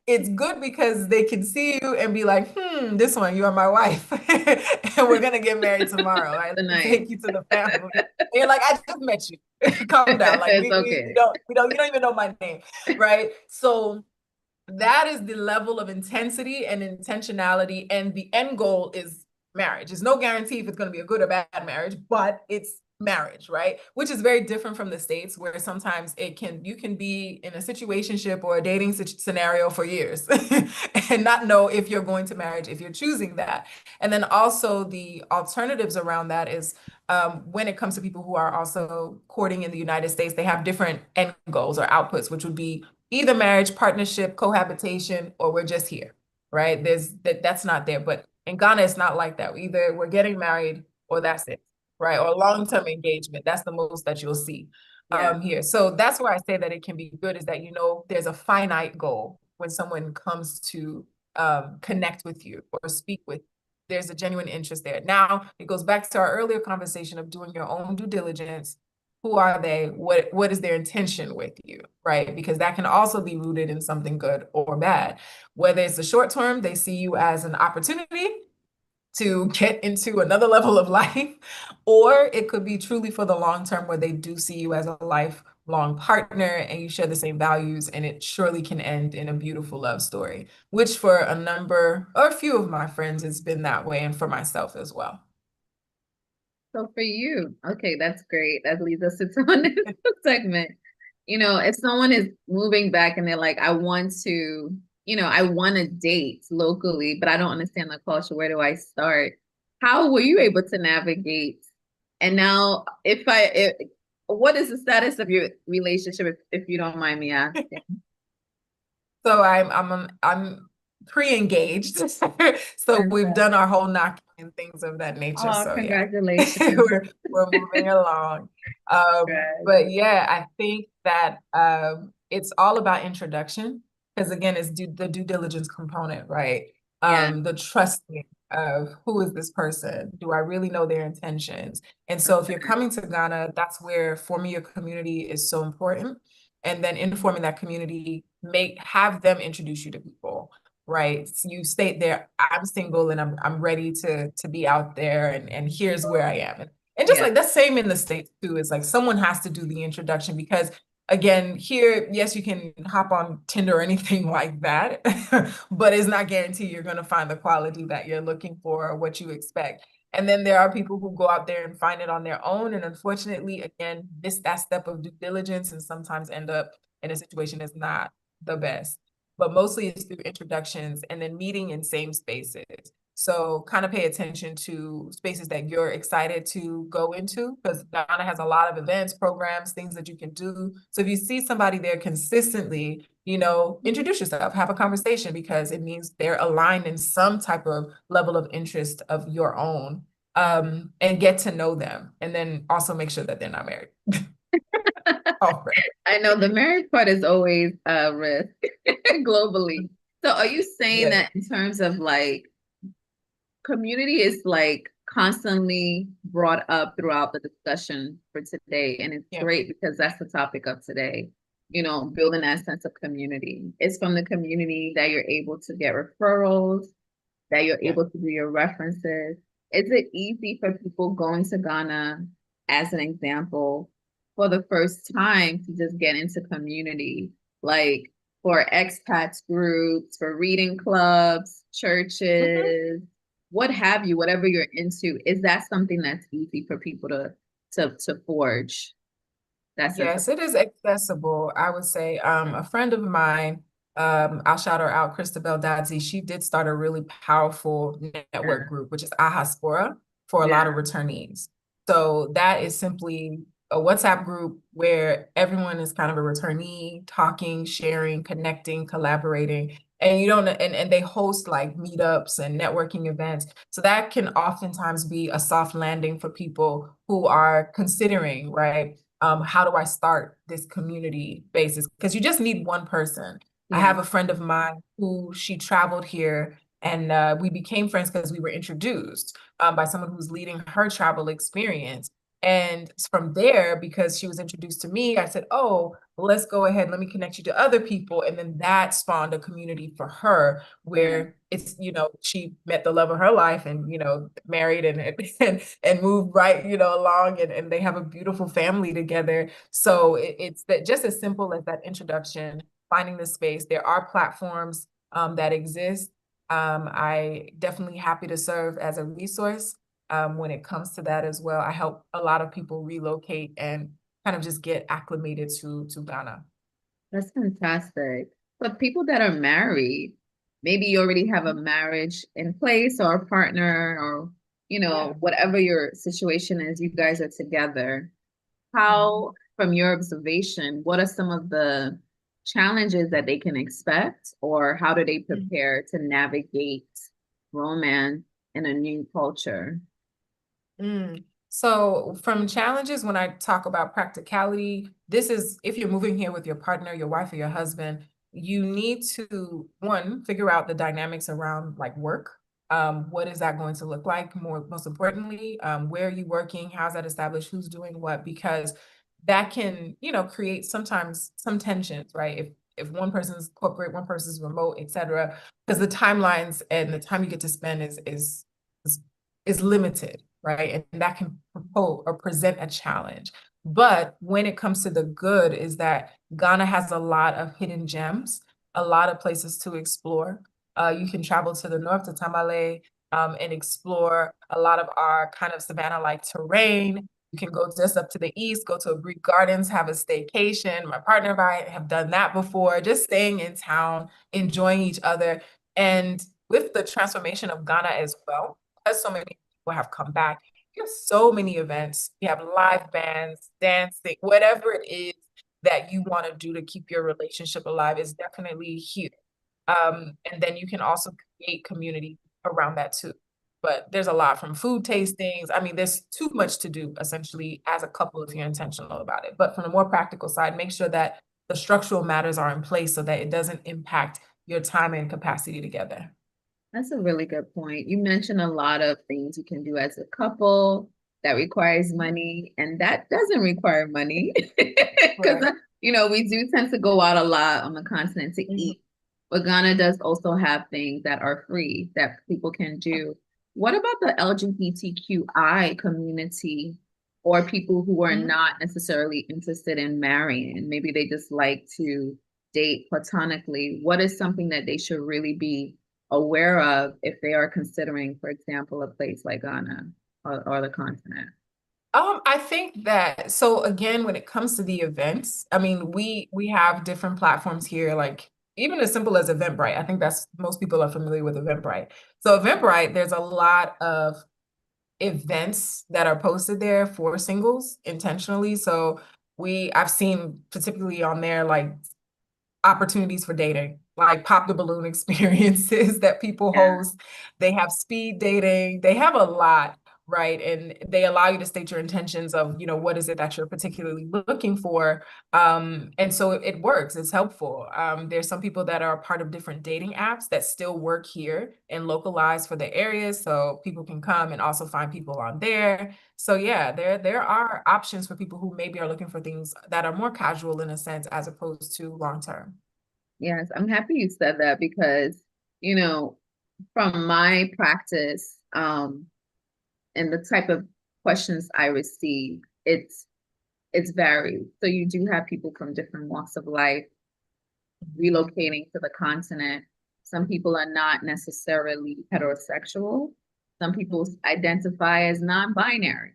It's good because they can see you and be like, this one, you are my wife. And we're going to get married tomorrow. Right? Nice. Take you to the family. And you're like, I just met you. Calm down. Like It's okay. you don't even know my name. Right. So that is the level of intensity and intentionality. And the end goal is marriage. There's no guarantee if it's going to be a good or bad marriage, but it's marriage, right? Which is very different from the States, where sometimes you can be in a situationship or a dating scenario for years and not know if you're going to marriage, if you're choosing that. And then also the alternatives around that is when it comes to people who are also courting in the United States, they have different end goals or outputs, which would be either marriage, partnership, cohabitation, or we're just here, right? That's not there. But in Ghana, it's not like that. Either we're getting married or that's it, right? Or long-term engagement. That's the most that you'll see here. So that's where I say that it can be good, is that, there's a finite goal when someone comes to connect with you or speak with you. There's a genuine interest there. Now, it goes back to our earlier conversation of doing your own due diligence. Who are they? What is their intention with you, right? Because that can also be rooted in something good or bad. Whether it's the short term, they see you as an opportunity to get into another level of life, or it could be truly for the long term, where they do see you as a lifelong partner and you share the same values, and it surely can end in a beautiful love story, which for a few of my friends, it's been that way, and for myself as well. So for you, okay, that's great. That leads us to the next segment. If someone is moving back and they're like, I want to date locally, but I don't understand the culture. Where do I start? How were you able to navigate? And now, what is the status of your relationship, if you don't mind me asking? So I'm pre-engaged. So we've done our whole knocking and things of that nature. Oh, so congratulations. yeah, we're moving along. But yeah, I think that it's all about introduction, because again, it's the due diligence component, right? The trusting of, who is this person? Do I really know their intentions? And so if you're coming to Ghana, that's where forming your community is so important. And then informing that community, have them introduce you to people, right? So you state there, I'm single and I'm ready to be out there, and here's where I am. And just like that's same in the States too. It's like someone has to do the introduction, because again, here, yes, you can hop on Tinder or anything like that, but it's not guaranteed you're going to find the quality that you're looking for or what you expect. And then there are people who go out there and find it on their own. And unfortunately, again, that step of due diligence, and sometimes end up in a situation that's not the best. But mostly it's through introductions and then meeting in same spaces. So kind of pay attention to spaces that you're excited to go into, because Ghana has a lot of events, programs, things that you can do. So if you see somebody there consistently, introduce yourself, have a conversation, because it means they're aligned in some type of level of interest of your own, and get to know them. And then also make sure that they're not married. Oh, right. I know the marriage part is always a risk globally. So are you saying that in terms of like, community is like constantly brought up throughout the discussion for today, and it's great because that's the topic of today, building that sense of community. It's from the community that you're able to get referrals, that you're able to do your references. Is it easy for people going to Ghana, as an example, for the first time to just get into community, like for expats groups, for reading clubs, churches, what have you, whatever you're into? Is that something that's easy for people to forge? Yes, it is accessible. I would say a friend of mine, I'll shout her out, Christabel Dadzi, she did start a really powerful network group, which is AHASPORA, for a lot of returnees. So that is simply a WhatsApp group where everyone is kind of a returnee, talking, sharing, connecting, collaborating. And they host like meetups and networking events. So that can oftentimes be a soft landing for people who are considering, right, how do I start this community basis? Because you just need one person. I Yeah. have a friend of mine who she traveled here, and we became friends because we were introduced by someone who's leading her travel experience. And from there, because she was introduced to me, I said, oh, well, let's go ahead, let me connect you to other people. And then that spawned a community for her where it's, she met the love of her life and, married and moved right, along, and they have a beautiful family together. So it's that just as simple as that introduction, finding the space. There are platforms that exist. I definitely happy to serve as a resource when it comes to that as well. I help a lot of people relocate and kind of just get acclimated to Ghana. That's fantastic. But people that are married, maybe you already have a marriage in place or a partner or, whatever your situation is, you guys are together. How, from your observation, what are some of the challenges that they can expect, or how do they prepare to navigate romance in a new culture? So from challenges, when I talk about practicality, this is if you're moving here with your partner, your wife or your husband, you need to, one, figure out the dynamics around like work. What is that going to look like? Most importantly, where are you working? How's that established? Who's doing what? Because that can, create sometimes some tensions, right? If one person's corporate, one person's remote, et cetera, because the timelines and the time you get to spend is limited, right? And that can propose or present a challenge. But when it comes to the good, is that Ghana has a lot of hidden gems, a lot of places to explore. You can travel to the north to Tamale and explore a lot of our kind of savanna-like terrain. You can go just up to the east, go to Greek Gardens, have a staycation. My partner and I have done that before, just staying in town, enjoying each other. And with the transformation of Ghana as well, because so many people have come back, you have so many events. You have live bands, dancing, whatever it is that you want to do to keep your relationship alive is definitely here. And then you can also create community around that too. But there's a lot from food tastings. I mean, there's too much to do essentially as a couple if you're intentional about it. But from a more practical side, make sure that the structural matters are in place so that it doesn't impact your time and capacity together. That's a really good point. You mentioned a lot of things you can do as a couple that requires money, and that doesn't require money because, Right. we do tend to go out a lot on the continent to eat, but Ghana does also have things that are free that people can do. What about the LGBTQI community or people who are not necessarily interested in marrying? Maybe they just like to date platonically. What is something that they should really be aware of if they are considering, for example, a place like Ghana or the continent? I think that, so again, when it comes to the events, I mean, we have different platforms here, like even as simple as Eventbrite. I think that's most people are familiar with Eventbrite. So Eventbrite, there's a lot of events that are posted there for singles intentionally. So I've seen particularly on there like opportunities for dating, like pop the balloon experiences that people host. They have speed dating. They have a lot, right? And they allow you to state your intentions of, what is it that you're particularly looking for. And so it works. It's helpful. There's some people that are a part of different dating apps that still work here and localize for the areas, so people can come and also find people on there. So yeah, there are options for people who maybe are looking for things that are more casual in a sense as opposed to long term. Yes, I'm happy you said that because, from my practice, and the type of questions I receive, it's varied. So you do have people from different walks of life relocating to the continent. Some people are not necessarily heterosexual. Some people identify as non-binary.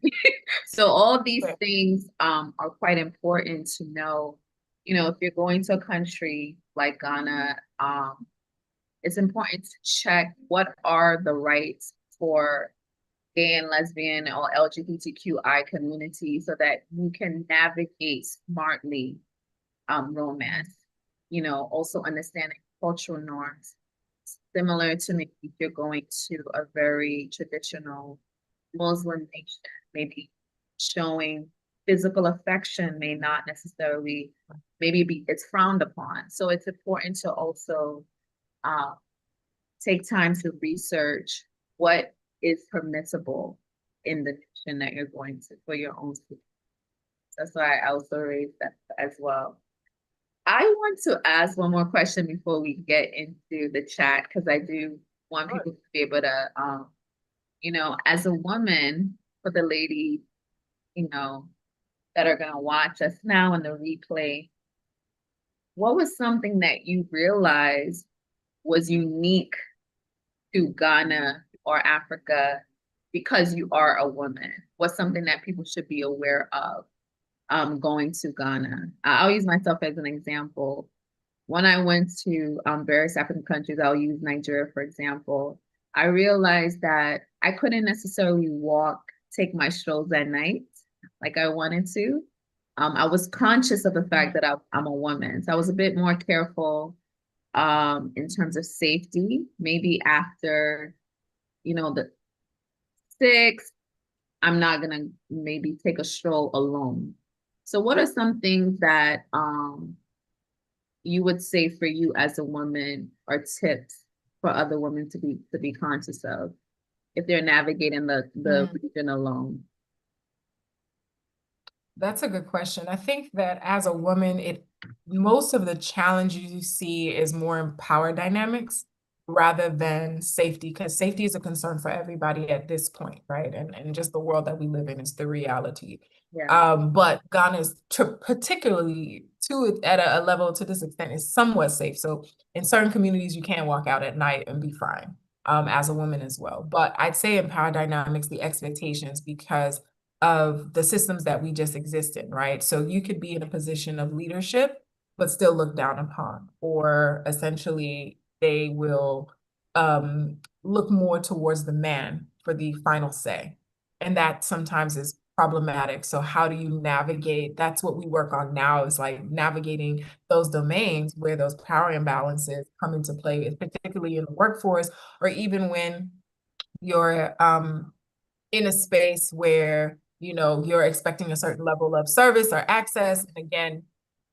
So all these things are quite important to know. If you're going to a country like Ghana, it's important to check what are the rights for gay and lesbian or LGBTQI community so that you can navigate smartly romance. Also understanding cultural norms, similar to maybe if you're going to a very traditional Muslim nation, maybe showing physical affection may not necessarily, it's frowned upon. So it's important to also take time to research what is permissible in the nation that you're going to for your own students. That's why I also raised that as well. I want to ask one more question before we get into the chat, because I do want people to be able to, as a woman, for the lady, that are going to watch us now in the replay, what was something that you realized was unique to Ghana or Africa because you are a woman? What's something that people should be aware of going to Ghana? I'll use myself as an example. When I went to various African countries, I'll use Nigeria, for example, I realized that I couldn't necessarily take my strolls at night like I wanted to. I was conscious of the fact that I'm a woman, so I was a bit more careful in terms of safety. Maybe after, the 6, I'm not gonna maybe take a stroll alone. So what are some things that you would say for you as a woman, or tips for other women to be conscious of if they're navigating the region alone? That's a good question. I think that as a woman, most of the challenges you see is more in power dynamics rather than safety, because safety is a concern for everybody at this point, right? And just the world that we live in is the reality. Yeah. But Ghana is particularly at a level to this extent is somewhat safe. So in certain communities, you can walk out at night and be fine as a woman as well. But I'd say in power dynamics, the expectations, because of the systems that we just exist in, right? So you could be in a position of leadership, but still looked down upon, or essentially they will look more towards the man for the final say. And that sometimes is problematic. So how do you navigate? That's what we work on now, is like navigating those domains where those power imbalances come into play, particularly in the workforce, or even when you're in a space where you're expecting a certain level of service or access, and again,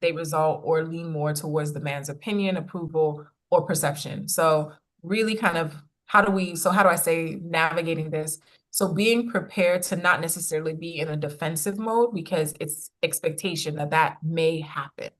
they result or lean more towards the man's opinion, approval, or perception. So really kind of how do I say navigating this? So being prepared to not necessarily be in a defensive mode, because it's expectation that may happen.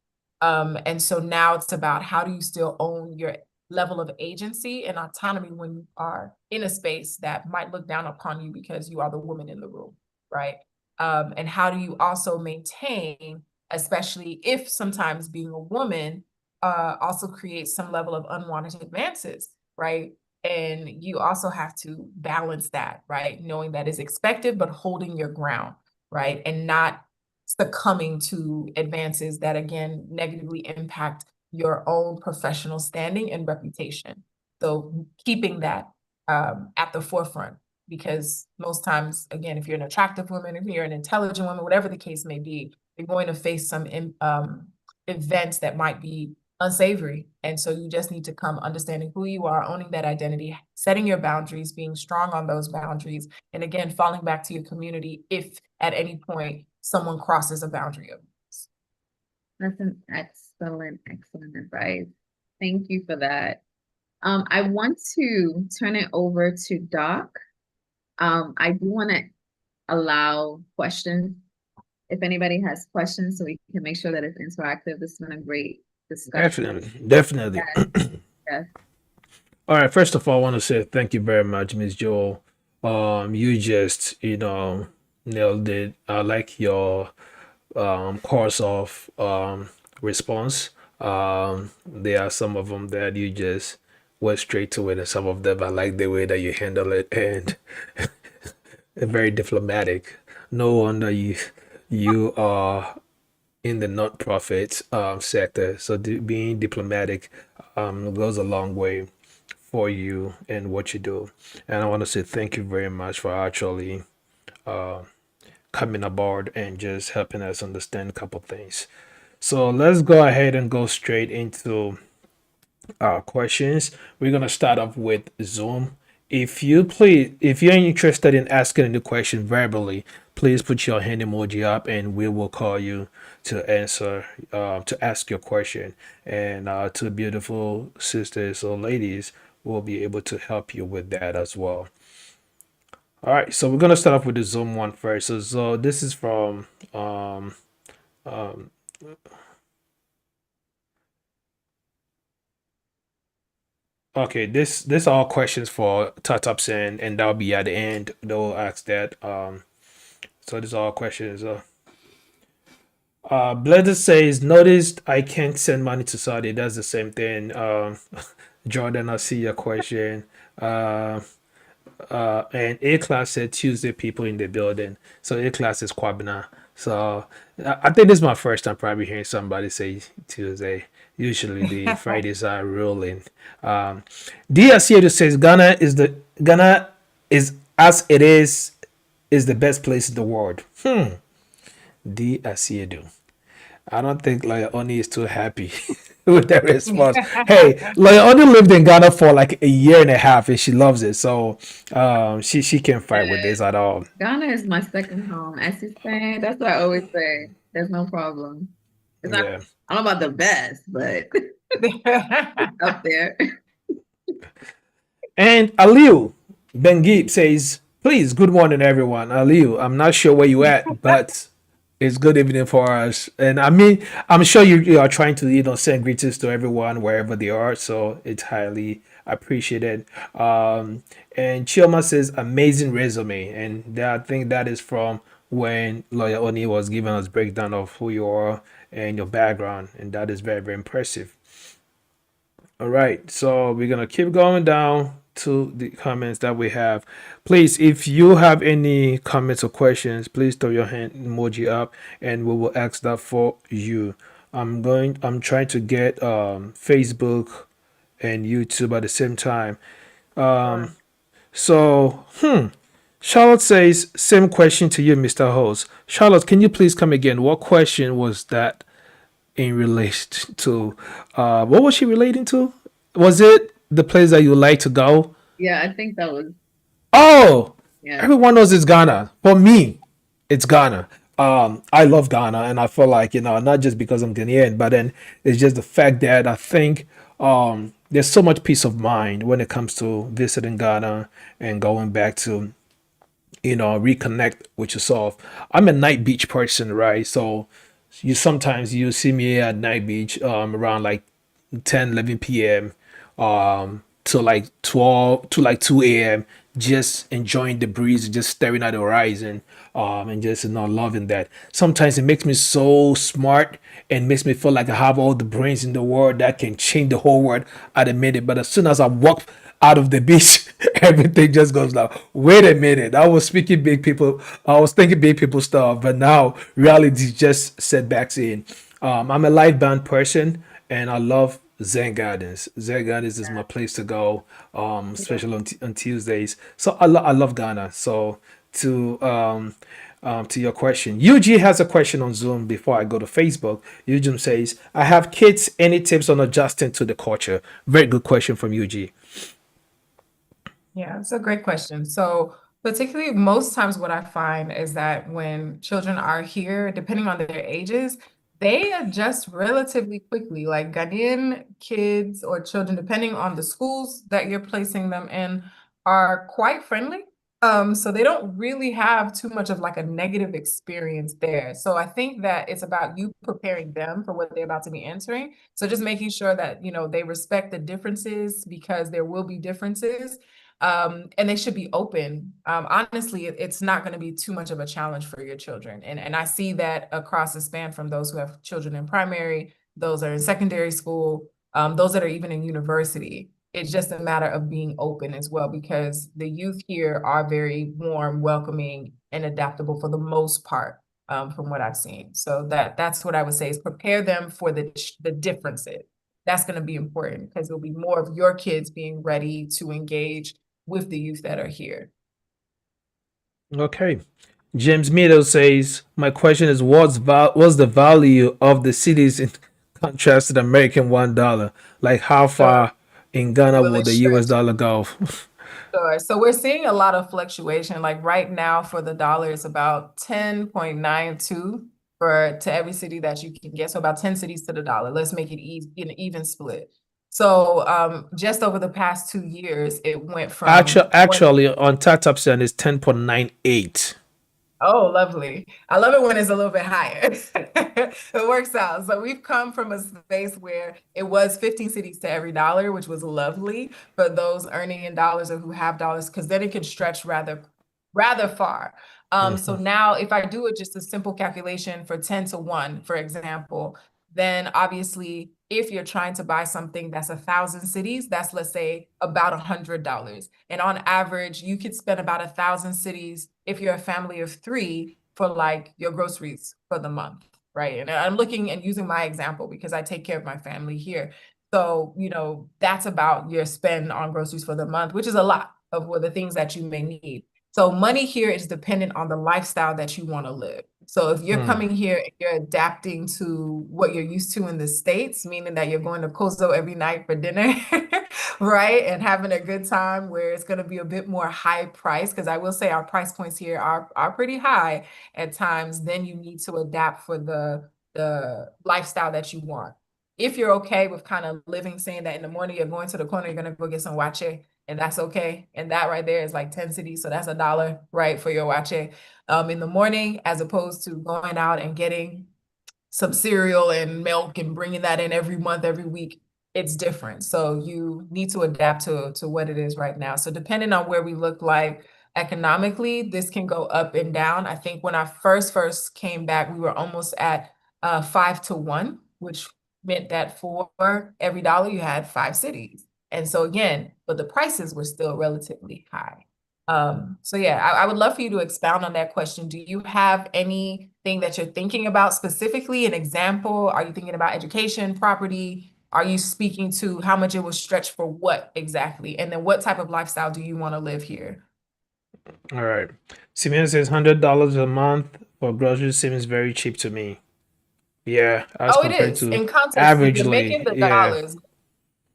And so now it's about how do you still own your level of agency and autonomy when you are in a space that might look down upon you because you are the woman in the room, right? And how do you also maintain, especially if sometimes being a woman also creates some level of unwanted advances, right? And you also have to balance that, right? Knowing that is expected, but holding your ground, right? And not succumbing to advances that, again, negatively impact your own professional standing and reputation. So keeping that at the forefront, because most times, again, if you're an attractive woman, if you're an intelligent woman, whatever the case may be, you're going to face some events that might be unsavory. And so you just need to come understanding who you are, owning that identity, setting your boundaries, being strong on those boundaries, and again, falling back to your community if at any point someone crosses a boundary of yours. That's an excellent advice. Thank you for that. I want to turn it over to Doc. I do want to allow questions if anybody has questions, so we can make sure that it's interactive. This has been a great discussion. Definitely. Yes. All right. First of all, I want to say thank you very much, Ms. Joel. You just nailed it. I like your course of response. There are some of them that you just went straight to it, and some of them I like the way that you handle it, and very diplomatic. No wonder you are in the non-profit sector, so being diplomatic goes a long way for you and what you do. And I want to say thank you very much for actually coming aboard and just helping us understand a couple things. So let's go ahead and go straight into questions. We're gonna start off with Zoom. If you're interested in asking any question verbally, please put your hand emoji up, and we will call you to answer, to ask your question. And two beautiful sisters or ladies will be able to help you with that as well. All right, so we're gonna start off with the Zoom one first. So this is from um, okay, this are all questions for Tatops, and that'll be at the end. They'll ask that. So these are all questions. Blender says, noticed I can't send money to Saudi. That's the same thing. Jordan, I see your question. And A class said Tuesday people in the building. So A class is Kwabena. So I think this is my first time probably hearing somebody say Tuesday. Usually the Fridays are rolling. DSC says Ghana is as it is the best place in the world. DSC. I don't think Lawyer Oni is too happy with that response. Hey, Lawyer Oni lived in Ghana for like a year and a half, and she loves it. So she can't fight with this at all. Ghana is my second home. As you say, that's what I always say. There's no problem. It's not, Yeah. I don't know about the best, but up there. And Aliu Bengib says, please, good morning, everyone. Aliu, I'm not sure where you at, but it's good evening for us. And I mean, I'm sure you are trying to, send greetings to everyone wherever they are. So it's highly appreciated. And Chioma says, amazing resume. And I think that is from when Lawyer Oni was giving us breakdown of who you are and your background. And that is very, very impressive. All right, so we're gonna keep going down to the comments that we have. Please, if you have any comments or questions, please throw your hand emoji up, and we will ask that for you. I'm trying to get Facebook and YouTube at the same time. So, Charlotte says, same question to you, Mr. Host. Charlotte, can you please come again? What question was that in relation to? What was she relating to? Was it the place that you would like to go? Yeah, I think that was, Oh, yeah. everyone knows it's Ghana. For me, it's Ghana. I love Ghana, and I feel like, not just because I'm Ghanaian, but then it's just the fact that I think there's so much peace of mind when it comes to visiting Ghana and going back to, reconnect with yourself. I'm a night beach person, right? So sometimes you see me at night beach around like 10, 11 p.m. To like 12 to like 2 a.m. just enjoying the breeze, just staring at the horizon, and just loving that. Sometimes it makes me so smart and makes me feel like I have all the brains in the world that can change the whole world at a minute. But as soon as I walk out of the beach, everything just goes like, wait a minute, I was thinking big people stuff, but now reality just setbacks in. I'm a live band person, and I love Zen Gardens. Zen Gardens is my place to go, especially on Tuesdays. So I love Ghana. So to your question, UG has a question on Zoom before I go to Facebook. UG says, I have kids. Any tips on adjusting to the culture? Very good question from UG. Yeah, it's a great question. So particularly most times what I find is that when children are here, depending on their ages, they adjust relatively quickly. Like Ghanaian kids or children, depending on the schools that you're placing them in, are quite friendly. So they don't really have too much of like a negative experience there. So I think that it's about you preparing them for what they're about to be entering. So just making sure that, they respect the differences because there will be differences. And they should be open. Honestly, it's not going to be too much of a challenge for your children. And I see that across the span from those who have children in primary, those that are in secondary school, those that are even in university. It's just a matter of being open as well, because the youth here are very warm, welcoming, and adaptable for the most part, from what I've seen. So that's what I would say is prepare them for the differences. That's going to be important because it'll be more of your kids being ready to engage with the youth that are here. Okay. James Meadows says, my question is, what's the value of the cities in contrast to the American $1? Like how far in Ghana Will will it the US stretch? dollar go? Sure. So we're seeing a lot of fluctuation. Like right now for the dollar, it's about 10.92 to every city that you can get. So about 10 cities to the dollar. Let's make it an even split. So just over the past 2 years, it went from Actually, on TapTapSend is 10.98. Oh, lovely. I love it when it's a little bit higher. It works out. So we've come from a space where it was 15 cities to every dollar, which was lovely for those earning in dollars or who have dollars, because then it can stretch rather far. So now if I do it just a simple calculation for 10 to 1, for example, then obviously if you're trying to buy something that's 1,000 cities, that's let's say about $100. And on average, you could spend about 1,000 cities if you're a family of 3 for like your groceries for the month, right? And I'm looking and using my example because I take care of my family here. So, that's about your spend on groceries for the month, which is a lot of the things that you may need. So money here is dependent on the lifestyle that you want to live. So if you're coming here and you're adapting to what you're used to in the States, meaning that you're going to Cozo every night for dinner, right? And having a good time where it's going to be a bit more high price, because I will say our price points here are pretty high at times, then you need to adapt for the lifestyle that you want. If you're okay with kind of living, saying that in the morning you're going to the corner, you're going to go get some wache, and that's okay. And that right there is like 10 cities. So that's $1, right, for your wache in the morning, as opposed to going out and getting some cereal and milk and bringing that in every month, every week. It's different. So you need to adapt to what it is right now. So depending on where we look like economically, this can go up and down. I think when I first came back, we were almost at 5 to 1, which meant that for every dollar you had 5 cities. And so again, but the prices were still relatively high. So yeah, I would love for you to expound on that question. Do you have anything that you're thinking about specifically, an example? Are you thinking about education, property? Are you speaking to how much it will stretch for what exactly? And then what type of lifestyle do you want to live here? All right. Simeon says $100 a month for groceries seems very cheap to me. Yeah, as Oh, it compared is. to In context, if you're averagely. making the Yeah. dollars,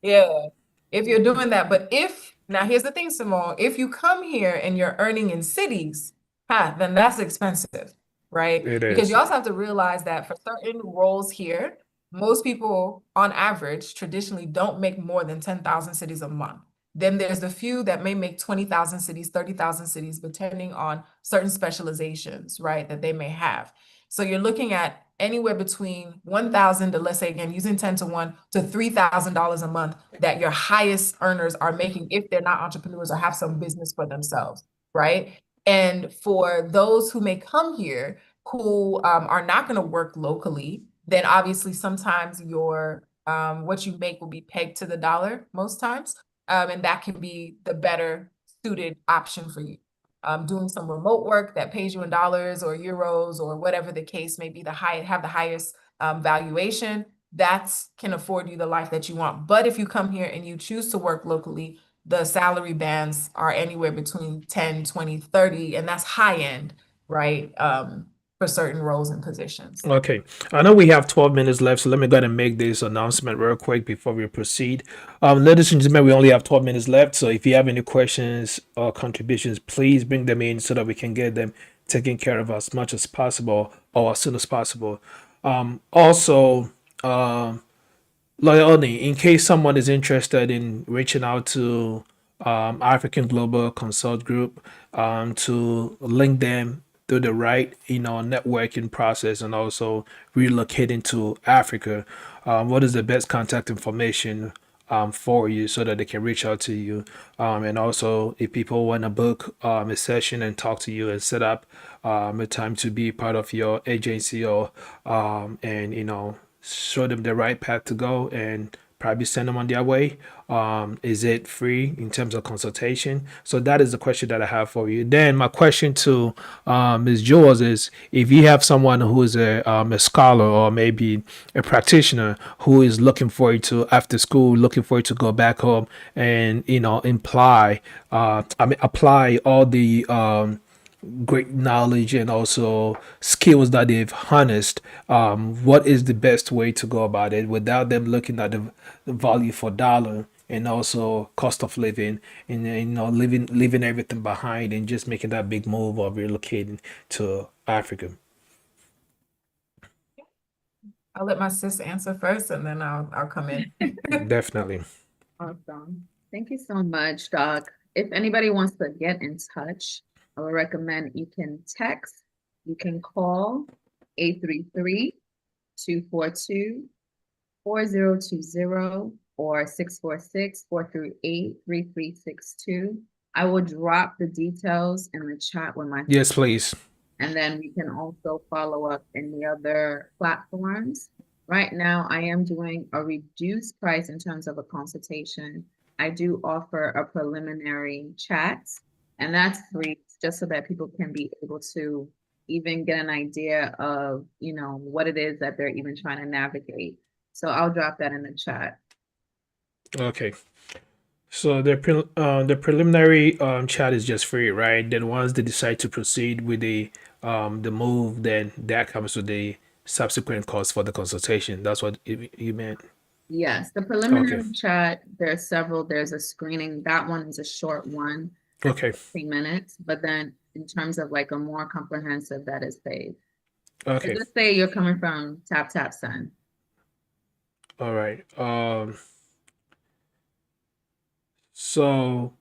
yeah, if you're doing that. But now here's the thing, Simone, if you come here and you're earning in cities, then that's expensive, right? It Because is. you also have to realize that for certain roles here, most people on average traditionally don't make more than 10,000 cities a month. Then there's the few that may make 20,000 cities, 30,000 cities, depending on certain specializations, right, that they may have. So you're looking at anywhere between 1,000 to, let's say again, using 10 to 1 to $3,000 a month that your highest earners are making if they're not entrepreneurs or have some business for themselves, right? And for those who may come here who are not going to work locally, then obviously sometimes your what you make will be pegged to the dollar most times, and that can be the better suited option for you. Doing some remote work that pays you in dollars or euros or whatever the case may be, have the highest valuation, that can afford you the life that you want. But if you come here and you choose to work locally, the salary bands are anywhere between 10, 20, 30, and that's high end, right? For certain roles and positions. Okay. I know we have 12 minutes left, so let me go ahead and make this announcement real quick before we proceed. Ladies and gentlemen, we only have 12 minutes left, so if you have any questions or contributions, please bring them in so that we can get them taken care of as much as possible or as soon as possible. Also, Loyalty, in case someone is interested in reaching out to African Global Consult Group to link them through the right, networking process and also relocating to Africa, what is the best contact information for you so that they can reach out to you? And also, if people want to book a session and talk to you and set up a time to be part of your agency or and show them the right path to go and probably send them on their way. Is it free in terms of consultation? So that is the question that I have for you. Then my question to Ms. Jules is, if you have someone who is a scholar or maybe a practitioner who is looking for you to, after school, looking for you to go back home and, apply all the great knowledge and also skills that they've harnessed, what is the best way to go about it without them looking at the value for dollar and also cost of living, and leaving everything behind and just making that big move of relocating to Africa. I'll let my sis answer first, and then I'll come in. Definitely. Awesome. Thank you so much, Doc. If anybody wants to get in touch, I would recommend you can text, you can call 833-242-4020 or 646-438-3362. I will drop the details in the chat with my Yes, please. and then we can also follow up in the other platforms. Right now, I am doing a reduced price in terms of a consultation. I do offer a preliminary chat, and that's free just so that people can be able to even get an idea of, what it is that they're even trying to navigate. So I'll drop that in the chat. Okay. So the preliminary chat is just free, right? Then once they decide to proceed with the move, then that comes with the subsequent cost for the consultation. That's what you meant. Yes, the Okay. preliminary chat, there's several. There's a screening. That one is a short one, Okay. 3 minutes. But then in terms of like a more comprehensive, that is paid. So Okay. just say you're coming from Tap Tap Sun. All right. So,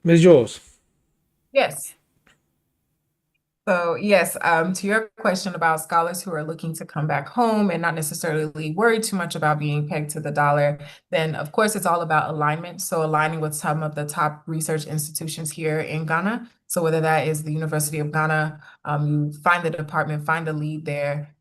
Ms. Jules. Yes. So yes, to your question about scholars who are looking to come back home and not necessarily worried too much about being pegged to the dollar, then of course it's all about alignment. So aligning with some of the top research institutions here in Ghana. So whether that is the University of Ghana, you find the department, find the lead there,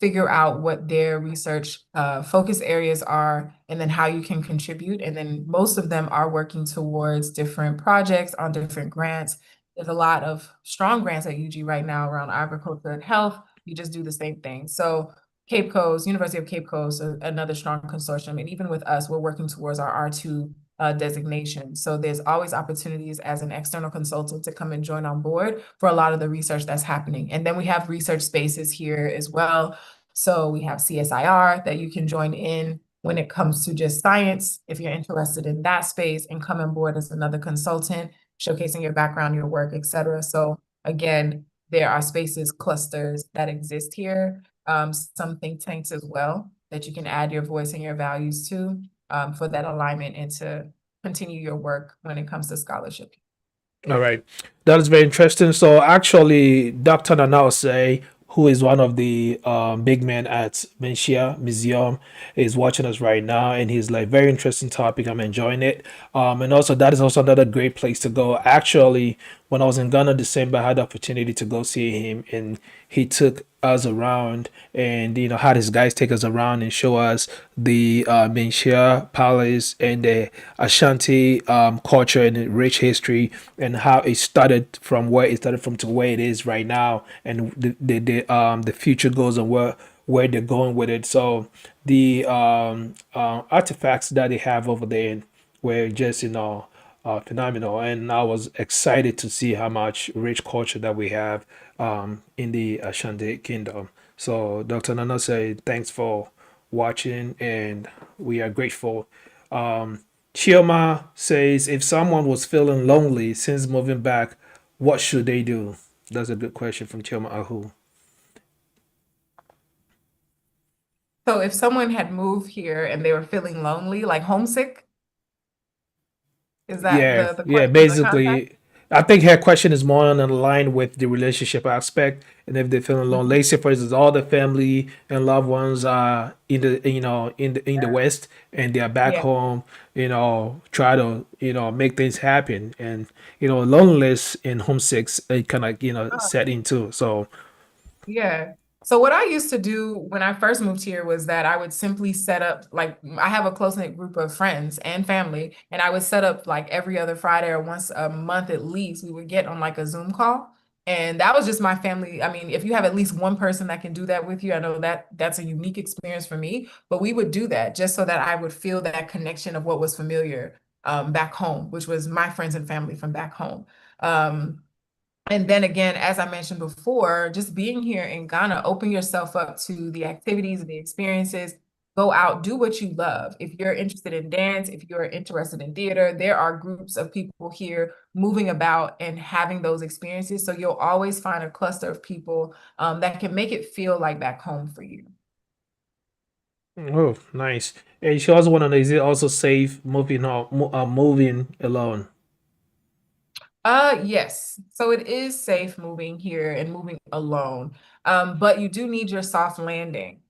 figure out what their research focus areas are, and then how you can contribute. And then most of them are working towards different projects on different grants. There's a lot of strong grants at UG right now around agriculture and health. You just do the same thing. So Cape Coast, University of Cape Coast, another strong consortium. And even with us, we're working towards our R2 designation. So there's always opportunities as an external consultant to come and join on board for a lot of the research that's happening. And then we have research spaces here as well. So we have CSIR that you can join in when it comes to just science, if you're interested in that space, and come on board as another consultant, showcasing your background, your work, et cetera. So again, there are spaces, clusters that exist here, some think tanks as well that you can add your voice and your values to for that alignment and to continue your work when it comes to scholarship. All right. That is very interesting. So actually, Dr. Nanause, who is one of the big men at Menchia Museum, is watching us right now, and he's like, very interesting topic. I'm enjoying it. And also that is also another great place to go. Actually, when I was in Ghana December, I had the opportunity to go see him, and he took us around and had his guys take us around and show us the Menchia Palace and the Ashanti culture and the rich history, and how it started from where it started from to where it is right now, and the future goes and where they're going with it. So the artifacts that they have over there were just phenomenal, and I was excited to see how much rich culture that we have in the Ashanti Kingdom. So Dr. Nana said, thanks for watching, and we are grateful. Chioma says, if someone was feeling lonely since moving back, what should they do? That's a good question from Chioma Ahu. So if someone had moved here and they were feeling lonely, like homesick, is that Yeah, the yeah. question, the context? Basically, I think her question is more on line with the relationship aspect, and if they're feeling lonely. Let's say, for instance, all the family and loved ones are in the in the West, and they are back Yeah. home. Try to make things happen, and loneliness and homesick kind of set in too. So Yeah. So what I used to do when I first moved here was that I would simply set up, like, I have a close-knit group of friends and family, and I would set up like every other Friday or once a month at least, we would get on like a Zoom call. And that was just my family. I mean, if you have at least one person that can do that with you, I know that that's a unique experience for me, but we would do that just so that I would feel that connection of what was familiar back home, which was my friends and family from back home. And then again, as I mentioned before, just being here in Ghana, open yourself up to the activities, the experiences, go out, do what you love. If you're interested in dance, if you're interested in theater, there are groups of people here moving about and having those experiences. So you'll always find a cluster of people that can make it feel like back home for you. Oh, nice. And she also want to know, is it also safe moving alone? Yes. So it is safe moving here and moving alone. But you do need your soft landing.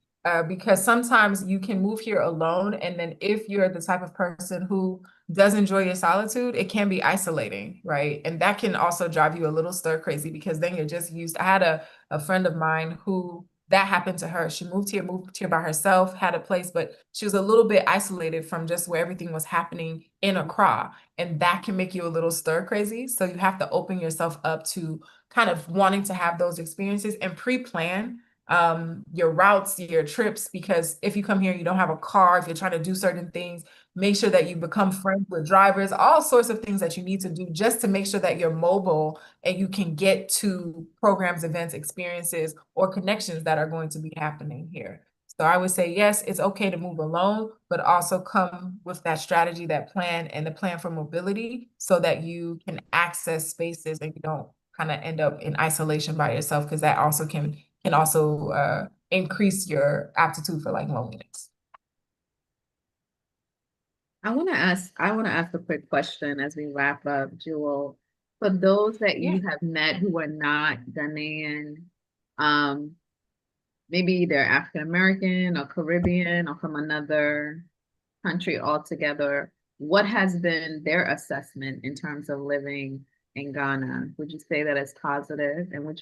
Because sometimes you can move here alone, and then if you're the type of person who does enjoy your solitude, it can be isolating, right? And that can also drive you a little stir crazy because then you're just used. I had a friend of mine who that happened to her. She moved here by herself, had a place, but she was a little bit isolated from just where everything was happening in Accra. And that can make you a little stir crazy. So you have to open yourself up to kind of wanting to have those experiences and pre-plan your routes, your trips, because if you come here, you don't have a car, if you're trying to do certain things, make sure that you become friends with drivers, all sorts of things that you need to do just to make sure that you're mobile and you can get to programs, events, experiences, or connections that are going to be happening here. So I would say, yes, it's okay to move alone, but also come with that strategy, that plan, and the plan for mobility so that you can access spaces and you don't kind of end up in isolation by yourself, because that also can also increase your aptitude for like loneliness. I want to ask a quick question as we wrap up, Jewel. For those that you have met who are not Ghanaian, maybe they're African American or Caribbean or from another country altogether, what has been their assessment in terms of living in Ghana? Would you say that it's positive, and would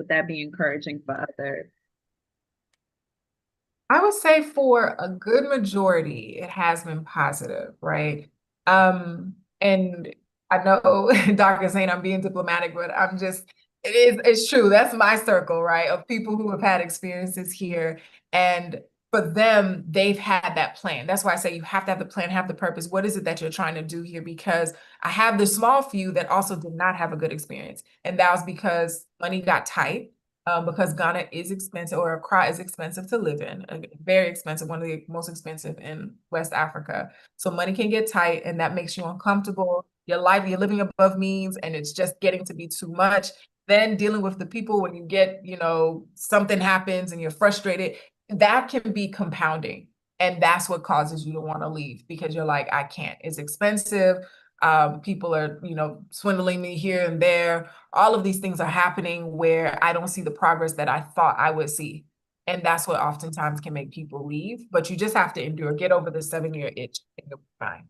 that be encouraging for others? I would say for a good majority, it has been positive, right? And I know Doc is saying I'm being diplomatic, but it's true. That's my circle, right? Of people who have had experiences here. And for them, they've had that plan. That's why I say you have to have the plan, have the purpose. What is it that you're trying to do here? Because I have the small few that also did not have a good experience. And that was because money got tight. Because Ghana is expensive, or Accra is expensive to live in, very expensive, one of the most expensive in West Africa. So money can get tight, and that makes you uncomfortable. You're living above means, and it's just getting to be too much. Then dealing with the people when you get, something happens and you're frustrated, that can be compounding. And that's what causes you to want to leave, because you're like, I can't. It's expensive. People are, swindling me here and there. All of these things are happening where I don't see the progress that I thought I would see. And that's what oftentimes can make people leave. But you just have to endure, get over the 7-year itch, and you'll be fine.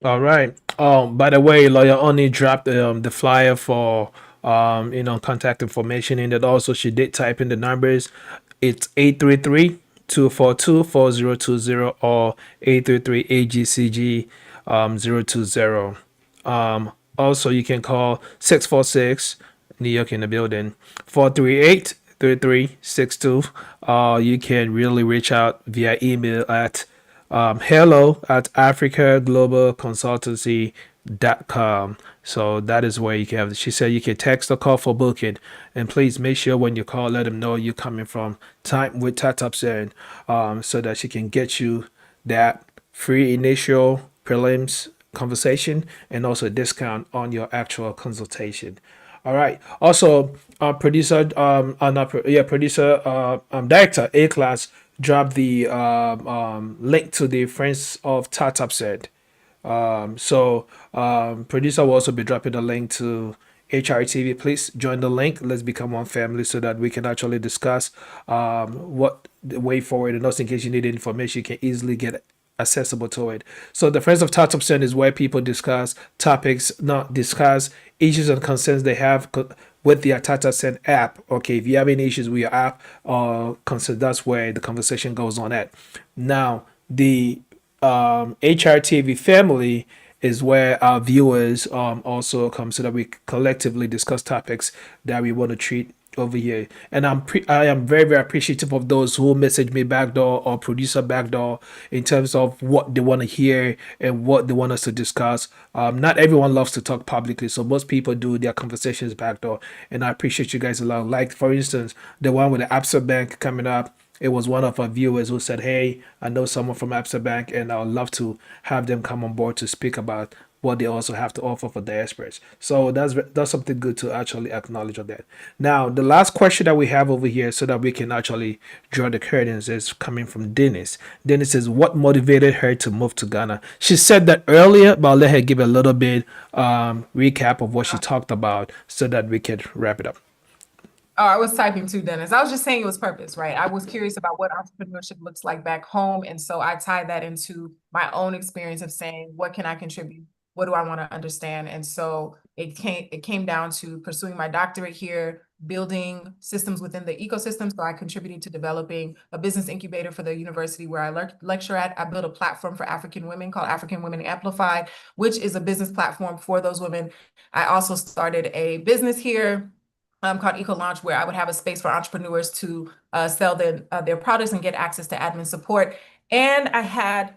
All right. By the way, Lawyer Oni dropped the flyer for contact information in it. Also, she did type in the numbers. It's 833-242-4020 or 833-AGCG 020. Also, you can call 646 New York in the building 438-3362. You can really reach out via email at hello@africaglobalconsultancy.com. So that is where you can have. She said you can text or call for booking, and please make sure when you call, let them know you're coming from Time with Tatupsen, so that she can get you that free initial prelims conversation and also a discount on your actual consultation. All right. Also, director A Class dropped the link to the Friends of Tatupset. Producer will also be dropping the link to HRTV. Please join the link. Let's become one family so that we can actually discuss what the way forward. And also, in case you need information, you can easily get accessible to it. So the Friends of Tatupsen is where people discuss issues and concerns they have with the Tatupsen app. Okay, if you have any issues with your app or concern, that's where the conversation goes on at. Now, the HRTV family is where our viewers also come so that we collectively discuss topics that we want to treat over here. And I am very, very appreciative of those who message me backdoor or producer backdoor in terms of what they want to hear and what they want us to discuss. Not everyone loves to talk publicly, so most people do their conversations backdoor, and I appreciate you guys a lot. Like, for instance, the one with the Absa Bank coming up, It was one of our viewers who said, "Hey, I know someone from Absa Bank, and I would love to have them come on board to speak about what they also have to offer for diasporas." So that's something good to actually acknowledge on that. Now, the last question that we have over here, so that we can actually draw the curtains, is coming from Dennis. Dennis says, "What motivated her to move to Ghana?" She said that earlier, but I'll let her give a little bit recap of what she talked about so that we can wrap it up. Oh, I was typing too, Dennis. I was just saying it was purpose, right? I was curious about what entrepreneurship looks like back home. And so I tied that into my own experience of saying, what can I contribute? What do I want to understand? And so it came down to pursuing my doctorate here, building systems within the ecosystem. So I contributed to developing a business incubator for the university where I lecture at. I built a platform for African women called African Women Amplified, which is a business platform for those women. I also started a business here called Eco Launch, where I would have a space for entrepreneurs to sell their products and get access to admin support. And I had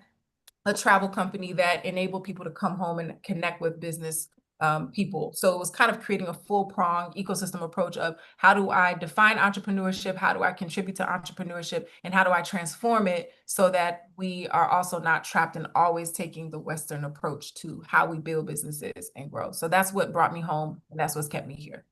a travel company that enabled people to come home and connect with business people. So it was kind of creating a full-pronged ecosystem approach of how do I define entrepreneurship, how do I contribute to entrepreneurship, and how do I transform it so that we are also not trapped in always taking the Western approach to how we build businesses and grow. So that's what brought me home, and that's what's kept me here.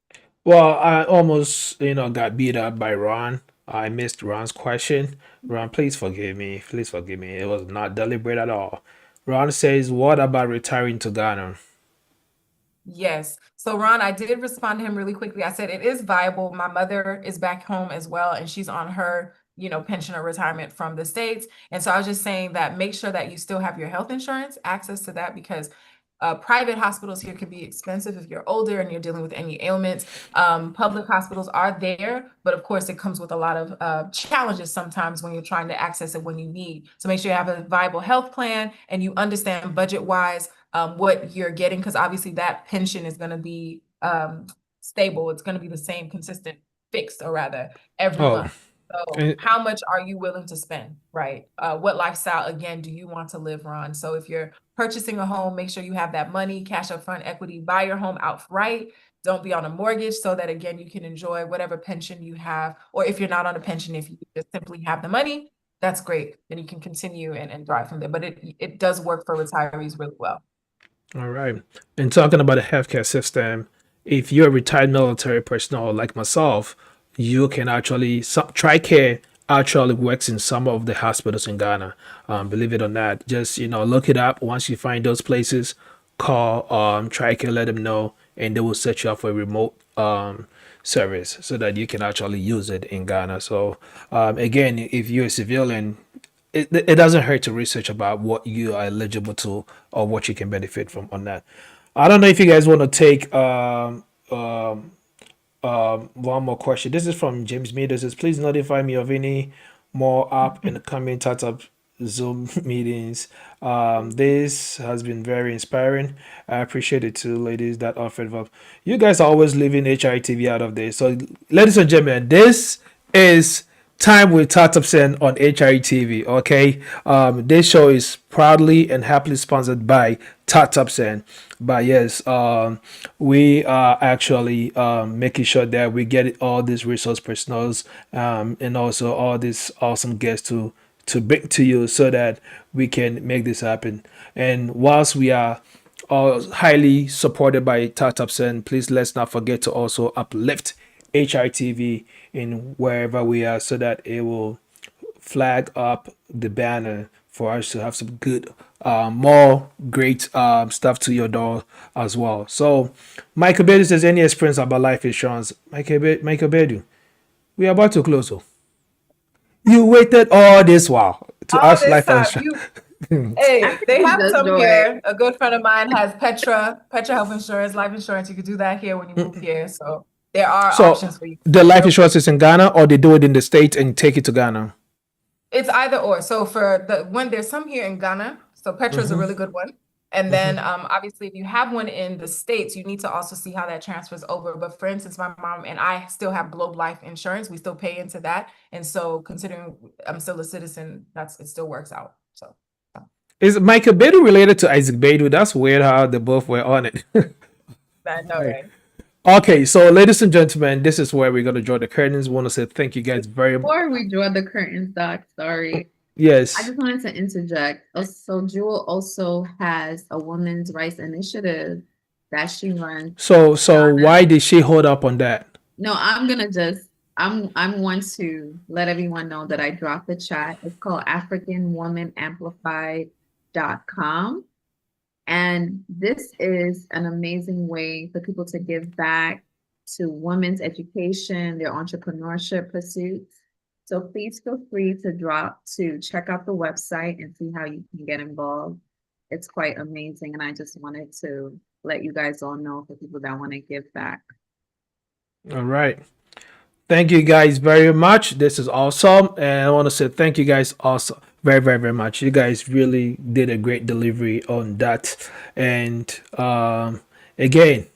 Well, I almost, got beat up by Ron. I missed Ron's question. Ron, please forgive me. Please forgive me. It was not deliberate at all. Ron says, "What about retiring to Ghana?" Yes. So Ron, I did respond to him really quickly. I said it is viable. My mother is back home as well, and she's on her, pension or retirement from the States. And so I was just saying that make sure that you still have your health insurance, access to that, because private hospitals here can be expensive if you're older and you're dealing with any ailments. Public hospitals are there, but of course it comes with a lot of challenges sometimes when you're trying to access it when you need. So make sure you have a viable health plan and you understand budget-wise what you're getting, because obviously that pension is going to be stable. It's going to be the same, consistent, fixed, or rather, every Oh, month. So and how much are you willing to spend, right? What lifestyle, again, do you want to live, Ron? So if you're purchasing a home, make sure you have that money, cash up front equity, buy your home outright. Don't be on a mortgage so that, again, you can enjoy whatever pension you have. Or if you're not on a pension, if you just simply have the money, that's great. Then you can continue and thrive from there. But it does work for retirees really well. all right. And talking about the healthcare system, if you're a retired military personnel like myself, you can actually TRICARE actually works in some of the hospitals in Ghana. Believe it or not, just look it up. Once you find those places, call TRICARE, let them know, and they will set you up for a remote service so that you can actually use it in Ghana. So again, if you're a civilian, it doesn't hurt to research about what you are eligible to or what you can benefit from on that. I don't know if you guys want to take one more question. This is from James Meadows. Says, "Please notify me of any more up and coming startup Zoom meetings. This has been very inspiring. I appreciate it too, ladies, that offered up. You guys are always leaving HITV out of this. So, ladies and gentlemen, this is Time with Tatupsen on HITV. Okay, this show is proudly and happily sponsored by Tatupsen. But yes, we are actually making sure that we get all these resource personals and also all these awesome guests to bring to you so that we can make this happen. And whilst we are all highly supported by Tatupsen, please let's not forget to also uplift HITV in wherever we are so that it will flag up the banner for us to have some good, more great stuff to your door as well. So, Michael Bedu says, any experience about life insurance? Michael Bedu, we are about to close. So, you waited all this while to All ask this life time, insurance. Hey, I they think have it's some joy. here. A good friend of mine has Petra health insurance, life insurance. You could do that here when you move here. So there are So, options for you. the life insurance is in Ghana, or they do it in the States and take it to Ghana? It's either or. So when there's some here in Ghana, so Petra is a really good one. And then obviously if you have one in the States, you need to also see how that transfers over. But for instance, my mom and I still have Globe Life Insurance. We still pay into that. And so considering I'm still a citizen, it still works out. So Is Michael Bedu related to Isaac Bedu? That's weird how they both were on it. I know, right? Okay, so ladies and gentlemen, this is where we're gonna draw the curtains. Want to say thank you guys very much. Before we draw the curtains, Doc, sorry. I Yes. just wanted to interject. So Jewel also has a women's rights initiative that she runs. So why did she hold up on that? No, I'm gonna just I'm want to let everyone know that I dropped the chat. It's called AfricanWomanAmplified.com. And this is an amazing way for people to give back to women's education, their entrepreneurship pursuits. So please feel free to check out the website and see how you can get involved. It's quite amazing. And I just wanted to let you guys all know for people that want to give back. All right. Thank you guys very much. This is awesome. And I want to say thank you guys also very, very, very much. You guys really did a great delivery on that. And again,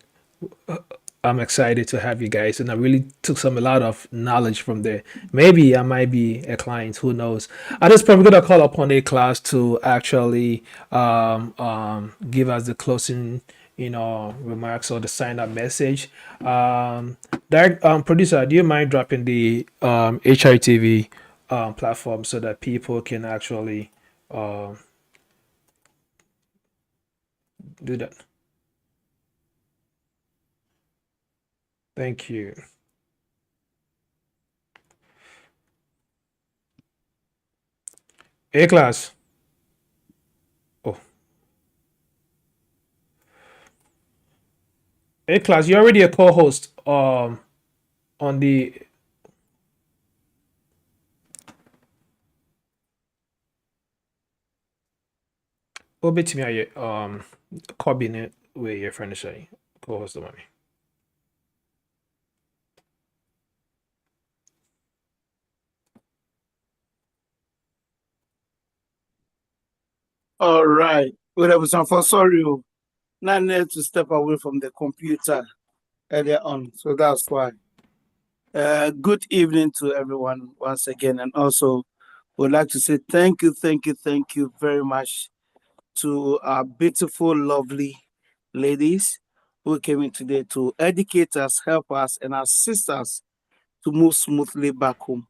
I'm excited to have you guys. And I really took a lot of knowledge from there. Maybe I might be a client, who knows. I just probably gonna call upon a class to actually give us the closing remarks or the sign up message. Producer, do you mind dropping the HITV platform so that people can actually do that? Thank you. A class. Oh. A class, you're already a co-host on the obetimi aye cabinet where your friend is saying co-host the mommy. All right. Well, I was for sorry. Not need to step away from the computer earlier on. So that's why. Good evening to everyone once again. And also would like to say thank you very much to our beautiful, lovely ladies who came in today to educate us, help us, and assist us to move smoothly back home.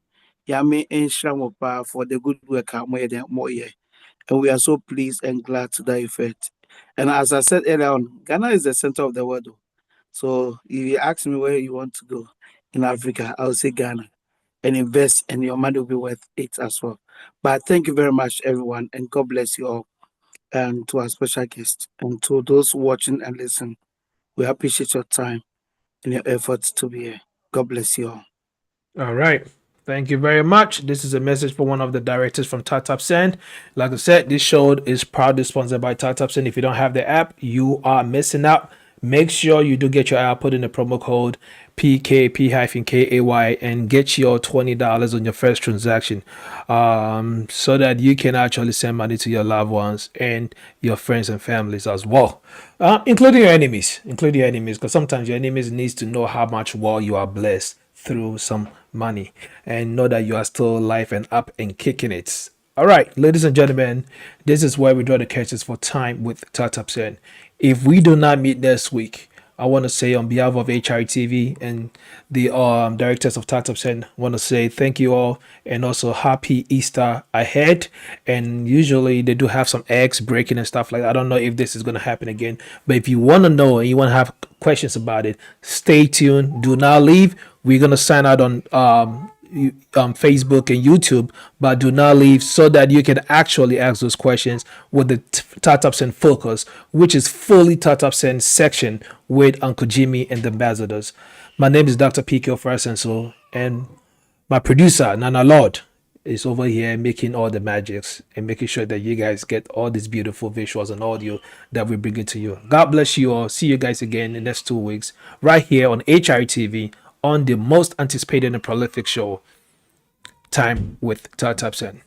Yami and Shamopa for the good work more. And we are so pleased and glad to that effect. And as I said earlier on, Ghana is the center of the world. So if you ask me where you want to go in Africa, I will say Ghana and invest, and your money will be worth it as well. But thank you very much, everyone, and God bless you all. And to our special guests and to those watching and listening, we appreciate your time and your efforts to be here. God bless you all. All right. Thank you very much. This is a message for one of the directors from TapTap Send. Like I said, this show is proudly sponsored by TapTap Send. If you don't have the app, you are missing out. Make sure you do get your app, put in the promo code PKP-KAY and get your $20 on your first transaction so that you can actually send money to your loved ones and your friends and families as well, including your enemies, because sometimes your enemies needs to know how much well you are blessed through some money and know that you are still alive and up and kicking it. All right, ladies and gentlemen, this is where we draw the curtains for time with TapTap Send. If we do not meet next week, I want to say on behalf of HRTV and the directors of TapTap Send, want to say thank you all and also happy Easter ahead. And usually they do have some eggs breaking and stuff like that. I don't know if this is going to happen again, but if you want to know and you want to have questions about it, stay tuned. Do not leave. We're going to sign out on Facebook and YouTube, but do not leave so that you can actually ask those questions with the TapTap Send focus, which is fully TapTap Send section with Uncle Jimmy and the ambassadors. My name is Dr. PK OFORI-ASENSO, and my producer Nana Lord is over here making all the magics and making sure that you guys get all these beautiful visuals and audio that we bring it to you. God bless you all. See you guys again in the next 2 weeks right here on HRTV on the most anticipated and prolific show, Time with TapTap Send.